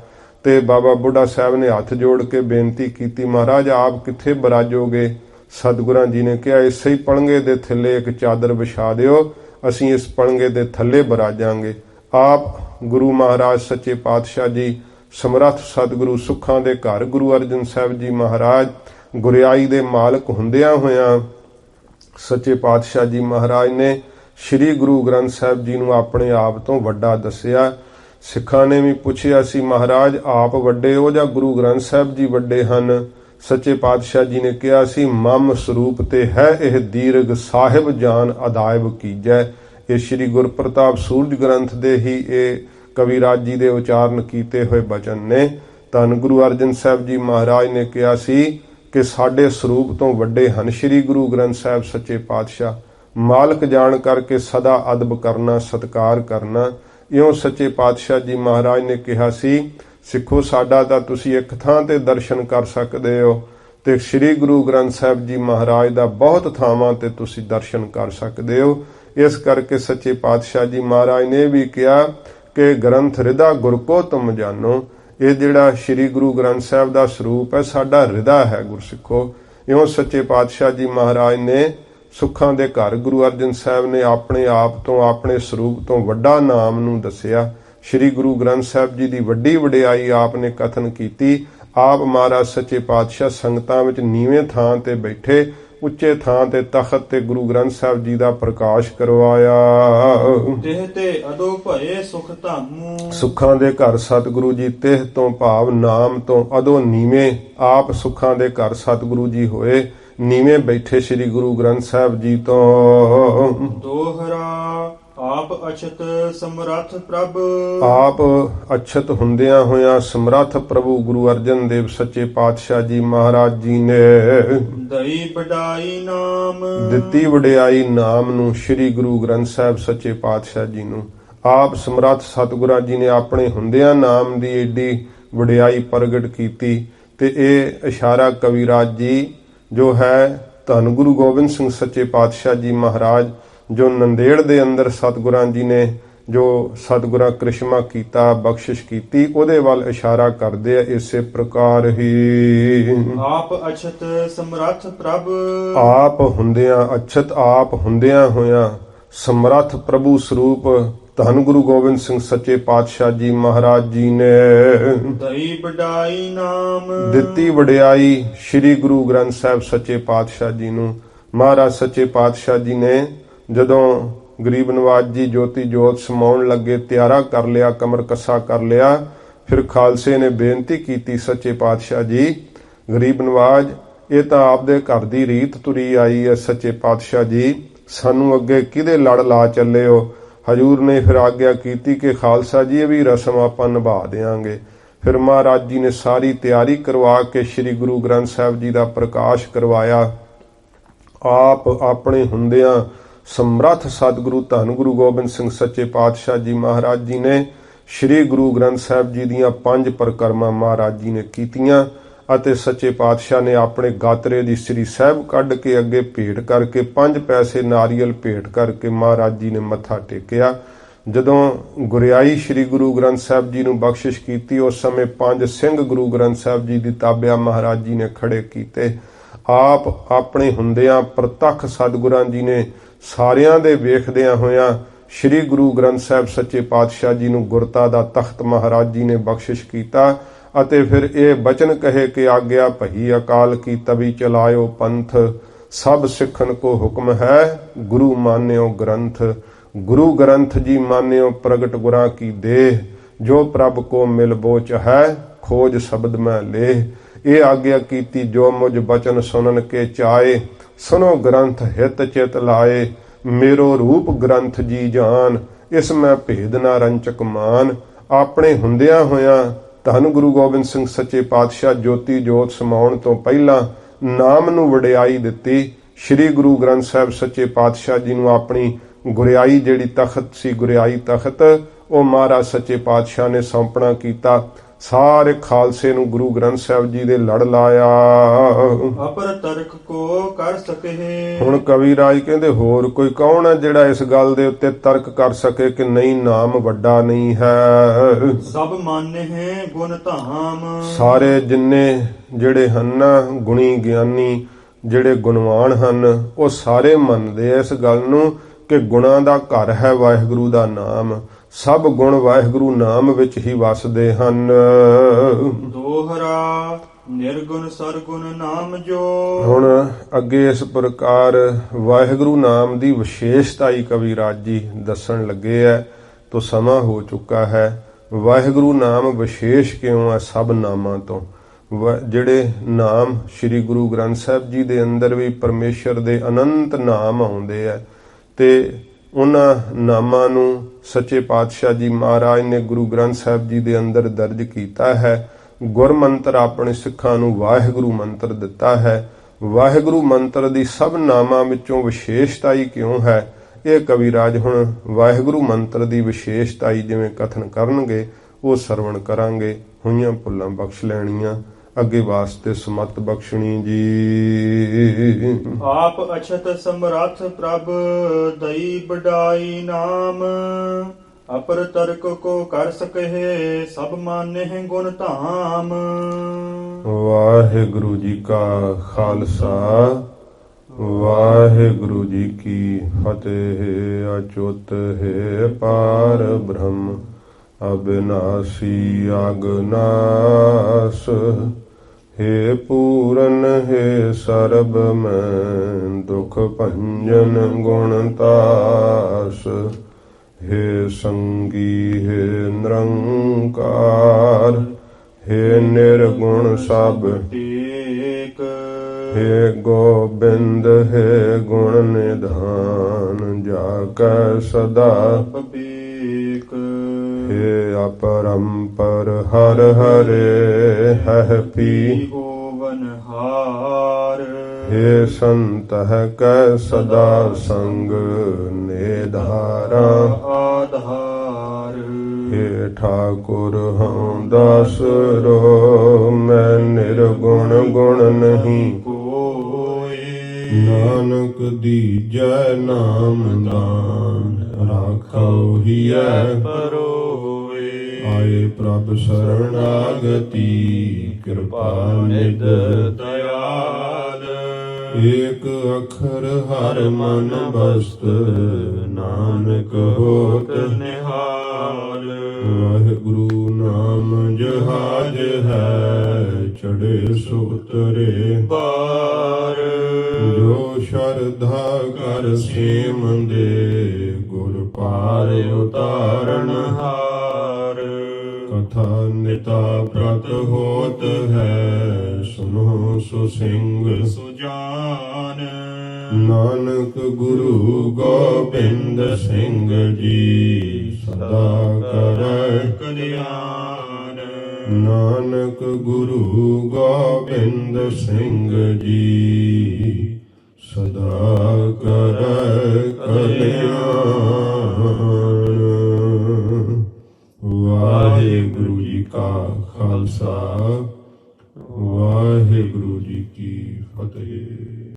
ਤੇ ਬਾਬਾ ਬੁੱਢਾ ਸਾਹਿਬ ਨੇ ਹੱਥ ਜੋੜ ਕੇ ਬੇਨਤੀ ਕੀਤੀ, ਮਹਾਰਾਜ ਆਪ ਕਿੱਥੇ ਬਰਾਜੋਗੇ? ਸਤਿਗੁਰਾਂ ਜੀ ਨੇ ਕਿਹਾ, ਇਸੇ ਹੀ ਪਲੰਘੇ ਦੇ ਥੱਲੇ ਇੱਕ ਚਾਦਰ ਵਿਛਾ ਦਿਓ, ਅਸੀਂ ਇਸ ਪਲੰਘੇ ਦੇ ਥੱਲੇ ਬਰਾਜਾਂਗੇ। ਆਪ ਗੁਰੂ ਮਹਾਰਾਜ ਸੱਚੇ ਪਾਤਸ਼ਾਹ ਜੀ ਸਮਰੱਥ ਸਤਿਗੁਰੂ ਸੁੱਖਾਂ ਦੇ ਘਰ ਗੁਰੂ ਅਰਜਨ ਸਾਹਿਬ ਜੀ ਮਹਾਰਾਜ ਗੁਰਿਆਈ ਦੇ ਮਾਲਕ ਹੁੰਦਿਆਂ ਹੋਇਆਂ ਸੱਚੇ ਪਾਤਸ਼ਾਹ ਜੀ ਮਹਾਰਾਜ ਨੇ ਸ੍ਰੀ ਗੁਰੂ ਗ੍ਰੰਥ ਸਾਹਿਬ ਜੀ ਨੂੰ ਆਪਣੇ ਆਪ ਤੋਂ ਵੱਡਾ ਦੱਸਿਆ। ਸਿੱਖਾਂ ਨੇ ਵੀ ਪੁੱਛਿਆ ਸੀ, ਮਹਾਰਾਜ ਆਪ ਵੱਡੇ ਹੋ ਜਾਂ ਗੁਰੂ ਗ੍ਰੰਥ ਸਾਹਿਬ ਜੀ ਵੱਡੇ ਹਨ? ਸੱਚੇ ਪਾਤਸ਼ਾਹ ਜੀ ਨੇ ਕਿਹਾ ਸੀ, ਮਮ ਸਰੂਪ ਤੇ ਹੈ ਇਹ ਦੀਰਘ ਸਾਹਿਬ ਜਾਨ ਅਦਾਇਬ ਕੀਜੈ। ਇਹ ਸ੍ਰੀ ਗੁਰਪ੍ਰਤਾਪ ਸੂਰਜ ਗ੍ਰੰਥ ਦੇ ਹੀ ਇਹ ਕਵਿਰਾਜ ਜੀ ਦੇ ਉਚਾਰਨ ਕੀਤੇ ਹੋਏ ਬਚਨ ਨੇ। ਧੰਨ ਗੁਰੂ ਅਰਜਨ ਸਾਹਿਬ ਜੀ ਮਹਾਰਾਜ ਨੇ ਕਿਹਾ ਸੀ ਕਿ ਸਾਡੇ ਸਰੂਪ ਤੋਂ ਵੱਡੇ ਹਨ ਸ੍ਰੀ ਗੁਰੂ ਗ੍ਰੰਥ ਸਾਹਿਬ ਸੱਚੇ ਪਾਤਸ਼ਾਹ। ਮਾਲਕ ਜਾਣ ਕਰਕੇ ਸਦਾ ਅਦਬ ਕਰਨਾ, ਸਤਿਕਾਰ ਕਰਨਾ। ਇਉਂ ਸੱਚੇ ਪਾਤਸ਼ਾਹ ਜੀ ਮਹਾਰਾਜ ਨੇ ਕਿਹਾ ਸੀ, ਸਿੱਖੋ ਸਾਡਾ ਤਾਂ ਤੁਸੀਂ ਇੱਕ ਥਾਂ ਤੇ ਦਰਸ਼ਨ ਕਰ ਸਕਦੇ ਹੋ ਤੇ ਸ੍ਰੀ ਗੁਰੂ ਗ੍ਰੰਥ ਸਾਹਿਬ ਜੀ ਮਹਾਰਾਜ ਦਾ ਬਹੁਤ ਥਾਵਾਂ ਤੇ ਤੁਸੀਂ ਦਰਸ਼ਨ ਕਰ ਸਕਦੇ ਹੋ। ਇਸ ਕਰਕੇ ਸੱਚੇ ਪਾਤਸ਼ਾਹ ਜੀ ਮਹਾਰਾਜ ਨੇ ਵੀ ਕਿਹਾ ਕਿ ਗ੍ਰੰਥ ਹਿਰਦਾ ਗੁਰ ਕੋ ਤੁਮ ਜਾਨੋ। ਇਹ ਜਿਹੜਾ ਸ੍ਰੀ ਗੁਰੂ ਗ੍ਰੰਥ ਸਾਹਿਬ ਦਾ ਸਰੂਪ ਹੈ, ਸਾਡਾ ਹਿਰਦਾ ਹੈ ਗੁਰਸਿੱਖੋ। ਇਉਂ ਸੱਚੇ ਪਾਤਸ਼ਾਹ ਜੀ ਮਹਾਰਾਜ ਨੇ ਸੁੱਖਾਂ ਦੇ ਘਰ ਗੁਰੂ ਅਰਜਨ ਸਾਹਿਬ ਨੇ ਆਪਣੇ ਆਪ ਤੋਂ, ਆਪਣੇ ਸਰੂਪ ਤੋਂ ਵੱਡਾ ਨਾਮ ਨੂੰ ਦੱਸਿਆ। ਸ੍ਰੀ ਗੁਰੂ ਗ੍ਰੰਥ ਸਾਹਿਬ ਜੀ ਦੀ ਵੱਡੀ ਵਡਿਆਈ ਆਪ ਨੇ ਕਥਨ ਕੀਤੀ। ਆਪ ਮਹਾਰਾਜ ਸੱਚੇ ਪਾਤਸ਼ਾਹ ਸੰਗਤਾਂ ਵਿੱਚ ਨੀਵੇਂ ਥਾਂ ਤੇ ਬੈਠੇ, ਉੱਚੇ ਥਾਂ ਤੇ ਤਖਤ ਤੇ ਗੁਰੂ ਗ੍ਰੰਥ ਸਾਹਿਬ ਜੀ ਦਾ ਪ੍ਰਕਾਸ਼ ਕਰਵਾਇਆ। ਤਿਹ ਤੇ ਅਦੋ ਭਏ ਸੁਖ ਧਾਮੂ। ਸੁੱਖਾਂ ਦੇ ਘਰ ਸਤਿਗੁਰੂ ਜੀ, ਤਿਹ ਤੋਂ ਭਾਵ ਨਾਮ ਤੋਂ, ਅਦੋ ਨੀਵੇਂ, ਆਪ ਸੁੱਖਾਂ ਦੇ ਘਰ ਸਤਿਗੁਰੂ ਜੀ ਹੋਏ, ਨੀਵੇਂ ਬੈਠੇ ਸ੍ਰੀ ਗੁਰੂ ਗ੍ਰੰਥ ਸਾਹਿਬ ਜੀ ਤੋਂ। ਦੋਹਰਾ ਆਪ ਅਛਤ ਸਮਰੱਥ ਪ੍ਰਭ। ਆਪ ਅਛਤ ਹੁੰਦਿਆਂ ਹੋਇਆਂ ਸਮਰੱਥ ਪ੍ਰਭੂ ਗੁਰੂ ਅਰਜਨ ਦੇਵ ਸੱਚੇ ਪਾਤਸ਼ਾਹ ਜੀ ਮਹਾਰਾਜ ਜੀ ਨੇ ਦਈ ਵਡਾਈ ਨਾਮ। ਦਿੱਤੀ ਵਡਿਆਈ ਨਾਮ ਨੂੰ, ਸ੍ਰੀ ਗੁਰੂ ਗ੍ਰੰਥ ਸਾਹਿਬ ਸੱਚੇ ਪਾਤਸ਼ਾਹ ਜੀ ਨੂੰ। ਆਪ ਸਮਰੱਥ ਸਤਿਗੁਰਾਂ ਜੀ ਨੇ ਆਪਣੇ ਹੁੰਦਿਆਂ ਨਾਮ ਦੀ ਏਡੀ ਵਡਿਆਈ ਪ੍ਰਗਟ ਕੀਤੀ। ਤੇ ਇਹ ਇਸ਼ਾਰਾ ਕਵਿਰਾਜ ਜੀ ਜੋ ਹੈ ਧੰਨ ਗੁਰੂ ਗੋਬਿੰਦ ਸਿੰਘ ਸੱਚੇ ਪਾਤਸ਼ਾਹ ਜੀ ਮਹਾਰਾਜ, ਜੋ ਨੰਦੇੜ ਦੇ ਅੰਦਰ ਸਤਿਗੁਰਾਂ ਜੀ ਨੇ ਜੋ ਸਤਿਗੁਰਾਂ ਕ੍ਰਿਸ਼ਮਾ ਕੀਤਾ, ਬਖਸ਼ਿਸ਼ ਕੀਤੀ, ਉਹਦੇ ਵੱਲ ਇਸ਼ਾਰਾ ਕਰਦੇ ਆ। ਇਸੇ ਪ੍ਰਕਾਰ ਹੀ ਆਪ ਅਛਤ ਸਮਰੱਥ ਪ੍ਰਭ। ਆਪ ਹੁੰਦਿਆਂ ਅਛਤ, ਆਪ ਹੁੰਦਿਆਂ ਹੋਇਆਂ ਸਮਰੱਥ ਪ੍ਰਭੂ ਸਰੂਪ ਧੰਨ ਗੁਰੂ ਗੋਬਿੰਦ ਸਿੰਘ ਸੱਚੇ ਪਾਤਸ਼ਾਹ ਜੀ ਮਹਾਰਾਜ ਜੀ ਨੇ ਦਈ ਵਡਾਈ ਨਾਮ। ਦਿੱਤੀ ਵਡਿਆਈ ਸ੍ਰੀ ਗੁਰੂ ਗ੍ਰੰਥ ਸਾਹਿਬ ਸੱਚੇ ਪਾਤਸ਼ਾਹ ਜੀ ਨੂੰ। ਮਹਾਰਾਜ ਸੱਚੇ ਪਾਤਸ਼ਾਹ ਜੀ ਨੇ ਜਦੋਂ ਗਰੀਬ ਨਵਾਜ ਜੀ ਜੋਤੀ ਜੋਤ ਸਮਾਉਣ ਲੱਗੇ, ਤਿਆਰਾ ਕਰ ਲਿਆ, ਕਮਰ ਕੱਸਾ ਕਰ ਲਿਆ, ਫਿਰ ਖਾਲਸੇ ਨੇ ਬੇਨਤੀ ਕੀਤੀ, ਸੱਚੇ ਪਾਤਸ਼ਾਹ ਜੀ ਗਰੀਬ ਨਵਾਜ, ਇਹ ਤਾਂ ਆਪਦੇ ਘਰ ਦੀ ਰੀਤ ਤੁਰੀ ਆਈ ਹੈ, ਸੱਚੇ ਪਾਤਸ਼ਾਹ ਜੀ ਸਾਨੂੰ ਅੱਗੇ ਕਿਹਦੇ ਲੜ ਲਾ ਚੱਲੇ ਹੋ? ਹਜੂਰ ਨੇ ਫਿਰ ਆਗਿਆ ਕੀਤੀ ਕਿ ਖਾਲਸਾ ਜੀ ਇਹ ਵੀ ਰਸਮ ਆਪਾਂ ਨਿਭਾ ਦੇਵਾਂਗੇ। ਫਿਰ ਮਹਾਰਾਜ ਜੀ ਨੇ ਸਾਰੀ ਤਿਆਰੀ ਕਰਵਾ ਕੇ ਸ੍ਰੀ ਗੁਰੂ ਗ੍ਰੰਥ ਸਾਹਿਬ ਜੀ ਦਾ ਪ੍ਰਕਾਸ਼ ਕਰਵਾਇਆ। ਆਪ ਆਪਣੇ ਹੁੰਦਿਆਂ ਸਮਰੱਥ ਸਤਿਗੁਰੂ ਧੰਨ ਗੁਰੂ ਗੋਬਿੰਦ ਸਿੰਘ ਸੱਚੇ ਪਾਤਸ਼ਾਹ ਜੀ ਮਹਾਰਾਜ ਜੀ ਨੇ ਸ੍ਰੀ ਗੁਰੂ ਗ੍ਰੰਥ ਸਾਹਿਬ ਜੀ ਦੀਆਂ 5 ਪਰਿਕਰਮਾ ਮਹਾਰਾਜ ਜੀ ਨੇ ਕੀਤੀਆਂ ਅਤੇ ਸੱਚੇ ਪਾਤਸ਼ਾਹ ਨੇ ਆਪਣੇ ਗਾਤਰੇ ਦੀ ਸ੍ਰੀ ਸਾਹਿਬ ਕੱਢ ਕੇ ਅੱਗੇ ਭੇਟ ਕਰਕੇ 5 ਪੈਸੇ ਨਾਰੀਅਲ ਭੇਟ ਕਰਕੇ ਮਹਾਰਾਜ ਜੀ ਨੇ ਮੱਥਾ ਟੇਕਿਆ। ਜਦੋਂ ਗੁਰਿਆਈ ਸ੍ਰੀ ਗੁਰੂ ਗ੍ਰੰਥ ਸਾਹਿਬ ਜੀ ਨੂੰ ਬਖਸ਼ਿਸ਼ ਕੀਤੀ, ਉਸ ਸਮੇਂ 5 ਸਿੰਘ ਗੁਰੂ ਗ੍ਰੰਥ ਸਾਹਿਬ ਜੀ ਦੀ ਤਾਬਿਆ ਮਹਾਰਾਜ ਜੀ ਨੇ ਖੜੇ ਕੀਤੇ। ਆਪ ਆਪਣੇ ਹੁੰਦਿਆਂ ਪ੍ਰਤੱਖ ਸਤਿਗੁਰਾਂ ਜੀ ਨੇ ਸਾਰਿਆਂ ਦੇ ਵੇਖਦਿਆਂ ਹੋਇਆਂ ਸ੍ਰੀ ਗੁਰੂ ਗ੍ਰੰਥ ਸਾਹਿਬ ਸੱਚੇ ਪਾਤਸ਼ਾਹ ਜੀ ਨੂੰ ਗੁਰਤਾ ਦਾ ਤਖਤ ਮਹਾਰਾਜ ਜੀ ਨੇ ਬਖਸ਼ਿਸ਼ ਕੀਤਾ ਅਤੇ ਫਿਰ ਇਹ ਬਚਨ ਕਹੇ ਕਿ ਆਗਿਆ ਭਈ ਅਕਾਲ ਕੀ ਤਵੀ ਚਲਾਇਓ ਪੰਥ, ਸਭ ਸਿੱਖਨ ਕੋ ਹੁਕਮ ਹੈ ਗੁਰੂ ਮਾਨਿਓ ਗ੍ਰੰਥ। ਗੁਰੂ ਗ੍ਰੰਥ ਜੀ ਮਾਨਿਓ ਪ੍ਰਗਟ ਗੁਰਾਂ ਕੀ ਦੇਹ, ਜੋ ਪ੍ਰਭ ਕੋ ਮਿਲ ਬੋਚ ਹੈ ਖੋਜ ਸ਼ਬਦ ਮੈਂ ਲੇਹ। ਇਹ ਆਗਿਆ ਕੀਤੀ ਜੋ ਮੁਝ ਬਚਨ ਸੁਨਨ ਕੇ ਚਾਏ, ਸੁਨੋ ਗ੍ਰੰਥ ਹਿਤ ਚਿਤ ਲਾਏ, ਮੇਰੋ ਰੂਪ ਗ੍ਰੰਥ ਜੀ ਜਾਨ, ਇਸ ਮੈਂ ਭੇਦ ਨਾ ਰੰਚਕ ਮਾਨ। ਆਪਣੇ ਹੁੰਦਿਆਂ ਹੋਇਆਂ ਧੰਨ ਗੁਰੂ ਗੋਬਿੰਦ ਸਿੰਘ ਸੱਚੇ ਪਾਤਸ਼ਾਹ ਜੋਤੀ ਜੋਤ ਸਮਾਉਣ ਤੋਂ ਪਹਿਲਾਂ ਨਾਮ ਨੂੰ ਵਡਿਆਈ ਦਿੱਤੀ। ਸ੍ਰੀ ਗੁਰੂ ਗ੍ਰੰਥ ਸਾਹਿਬ ਸੱਚੇ ਪਾਤਸ਼ਾਹ ਜੀ ਨੂੰ ਆਪਣੀ ਗੁਰਿਆਈ ਜਿਹੜੀ ਤਖਤ ਸੀ, ਗੁਰਿਆਈ ਤਖਤ, ਉਹ ਮਹਾਰਾਜ ਸੱਚੇ ਪਾਤਸ਼ਾਹ ਨੇ ਸੌਂਪਣਾ ਕੀਤਾ। ਸਾਰੇ ਖਾਲਸੇ ਨੂੰ ਗੁਰੂ ਗ੍ਰੰਥ ਸਾਹਿਬ ਜੀ ਦੇ ਲੜ ਲਾਇਆ। ਅਪਰ ਤਰਕ ਕੋ ਕਰ ਸਕੇ। ਹੁਣ ਕਵੀ ਰਾਜ ਕਹਿੰਦੇ ਹੋਰ ਕੋਈ ਕੌਣ ਹੈ ਜਿਹੜਾ ਇਸ ਗੱਲ ਦੇ ਉੱਤੇ ਤਰਕ ਕਰ ਸਕੇ ਕਿ ਨਹੀਂ ਨਾਮ ਵੱਡਾ ਨਹੀਂ ਹੈ। ਸਭ ਮਾਨਹਿ ਗੁਣ ਧਾਮ। ਸਾਰੇ ਜਿੰਨੇ ਜਿਹੜੇ ਹਨ ਨਾ ਗੁਣੀ ਗਿਆਨੀ ਜਿਹੜੇ ਗੁਣਵਾਨ ਹਨ, ਉਹ ਸਾਰੇ ਮੰਨਦੇ ਆ ਇਸ ਗੱਲ ਨੂੰ ਕਿ ਗੁਣਾਂ ਦਾ ਘਰ ਹੈ ਵਾਹਿਗੁਰੂ ਦਾ ਨਾਮ। ਸਭ ਗੁਣ ਵਾਹਿਗੁਰੂ ਨਾਮ ਵਿੱਚ ਹੀ ਵਸਦੇ ਹਨ। ਦੋਹਰਾ ਨਿਰਗੁਣ ਸਰਗੁਣ ਨਾਮ ਜੋ। ਹੁਣ ਅੱਗੇ ਇਸ ਪ੍ਰਕਾਰ ਵਾਹਿਗੁਰੂ ਨਾਮ ਦੀ ਵਿਸ਼ੇਸ਼ਤਾਈ ਕਵੀ ਰਾਜ ਜੀ ਦੱਸਣ ਲੱਗੇ ਹੈ। ਤੋ ਸਮਾਂ ਹੋ ਚੁੱਕਾ ਹੈ। ਵਾਹਿਗੁਰੂ ਨਾਮ ਵਿਸ਼ੇਸ਼ ਕਿਉਂ ਹੈ ਸਭ ਨਾਮਾਂ ਤੋਂ? ਜਿਹੜੇ ਨਾਮ ਸ੍ਰੀ ਗੁਰੂ ਗ੍ਰੰਥ ਸਾਹਿਬ ਜੀ ਦੇ ਅੰਦਰ ਵੀ ਪਰਮੇਸ਼ਰ ਦੇ ਅਨੰਤ ਨਾਮ ਆਉਂਦੇ ਆ, ਤੇ ਉਹਨਾਂ ਨਾਮਾਂ ਨੂੰ ਸੱਚੇ ਪਾਤਸ਼ਾਹ ਜੀ ਮਹਾਰਾਜ ਨੇ ਗੁਰੂ ਗ੍ਰੰਥ ਸਾਹਿਬ ਜੀ ਦੇ ਅੰਦਰ ਦਰਜ ਕੀਤਾ ਹੈ। ਗੁਰਮੰਤਰ ਆਪਣੇ ਸਿੱਖਾਂ ਨੂੰ ਵਾਹਿਗੁਰੂ ਮੰਤਰ ਦਿੱਤਾ ਹੈ। ਵਾਹਿਗੁਰੂ ਮੰਤਰ ਦੀ ਸਭ ਨਾਮਾਂ ਵਿੱਚੋਂ ਵਿਸ਼ੇਸ਼ਤਾਈ ਕਿਉਂ ਹੈ, ਇਹ ਕਵੀ ਰਾਜ ਹੁਣ ਵਾਹਿਗੁਰੂ ਮੰਤਰ ਦੀ ਵਿਸ਼ੇਸ਼ਤਾਈ ਜਿਵੇਂ ਕਥਨ ਕਰਨਗੇ ਉਹ ਸਰਵਣ ਕਰਾਂਗੇ। ਹੋਈਆਂ ਭੁੱਲਾਂ ਬਖਸ਼ ਲੈਣੀਆਂ, ਅੱਗੇ ਵਾਸਤੇ ਸਮਤ ਬਖਸ਼ਣੀ ਜੀ। ਆਪ ਅਛਤ ਸਮਰੱਥ ਪ੍ਰਭ ਦਈ ਬਡਾਈ ਨਾਮ, ਅਪਰ ਤਰਕ ਕੋ ਕਰ ਸਕਹਿ ਸਭ ਮਾਨਹਿ ਗੁਣ ਧਾਮ। ਵਾਹਿਗੁਰੂ ਜੀ ਕਾ ਖਾਲਸਾ, ਵਾਹਿਗੁਰੂ ਜੀ ਕੀ ਫਤਿਹ। ਅਚੁੱਤ ਹੈ ਪਾਰ ਬ੍ਰਹਮ ਅਬਿਨਾਸੀ ਅਗਨਾਸ, हे पूरन हे सरब मैं दुख भंजन गुणतास, हे संगी हे निरंकार, हे निर्गुण सब टेक, हे गोबिंद हे गुण निधान, जाकै सदा विवेक, हे अपरंपर हर हरे है पी होवनहार, हे संत है कै सदा संग निधारा आधार, हे ठाकुर हम दास रो मैं निर्गुण गुण नहीं कोई, नानक दीजै नाम दान राखो हियै परोए, आए प्रभ शरणागति कृपा निध दयाल, एक अखर हर मन बस्त नानक होत निहाल, वाहिगुरु नाम जहाज है चढ़े सो उतरे पार, जो श्रद्धा कर सेम दे गुर पार उतारन हार, कथा निता प्रत होत है सुनो सो सिंह सुजान, नानक गुरु गोबिंद सिंह जी सदा करੈ कल्याण, नानक गुरु गोबिंद सिंह जी सदा